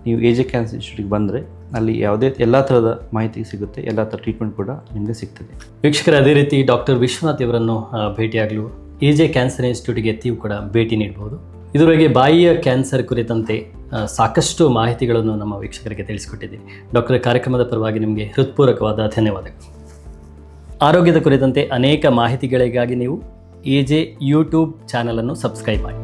ನೀವು AJ cancer ಇನ್ಸ್ಟಿಟ್ಯೂಟ್ಗೆ ಬಂದರೆ ಅಲ್ಲಿ ಎಲ್ಲ ಥರದ ಮಾಹಿತಿ ಸಿಗುತ್ತೆ, ಎಲ್ಲ ಥರ ಟ್ರೀಟ್ಮೆಂಟ್ ಕೂಡ ನಿಮಗೆ ಸಿಗ್ತದೆ.
ವೀಕ್ಷಕರೇ, ಅದೇ ರೀತಿ ಡಾಕ್ಟರ್ ವಿಶ್ವನಾಥ್ ಇವರನ್ನು ಭೇಟಿಯಾಗಲು AJ ಕ್ಯಾನ್ಸರ್ ಇನ್ಸ್ಟಿಟ್ಯೂಟ್ಗೆ ನೀವು ಕೂಡ ಭೇಟಿ ನೀಡಬಹುದು. ಇದುವರೆಗೆ ಬಾಯಿಯ ಕ್ಯಾನ್ಸರ್ ಕುರಿತಂತೆ ಸಾಕಷ್ಟು ಮಾಹಿತಿಗಳನ್ನು ನಮ್ಮ ವೀಕ್ಷಕರಿಗೆ ತಿಳಿಸಿಕೊಟ್ಟಿದ್ದೀನಿ. ಡಾಕ್ಟರ್, ಕಾರ್ಯಕ್ರಮದ ಪರವಾಗಿ ನಿಮಗೆ ಹೃತ್ಪೂರ್ವಕವಾದ ಧನ್ಯವಾದಗಳು. ಆರೋಗ್ಯದ ಕುರಿತಂತೆ ಅನೇಕ ಮಾಹಿತಿಗಳಿಗಾಗಿ ನೀವು AJ ಯೂಟ್ಯೂಬ್ ಚಾನಲನ್ನು ಸಬ್ಸ್ಕ್ರೈಬ್ ಮಾಡಿ.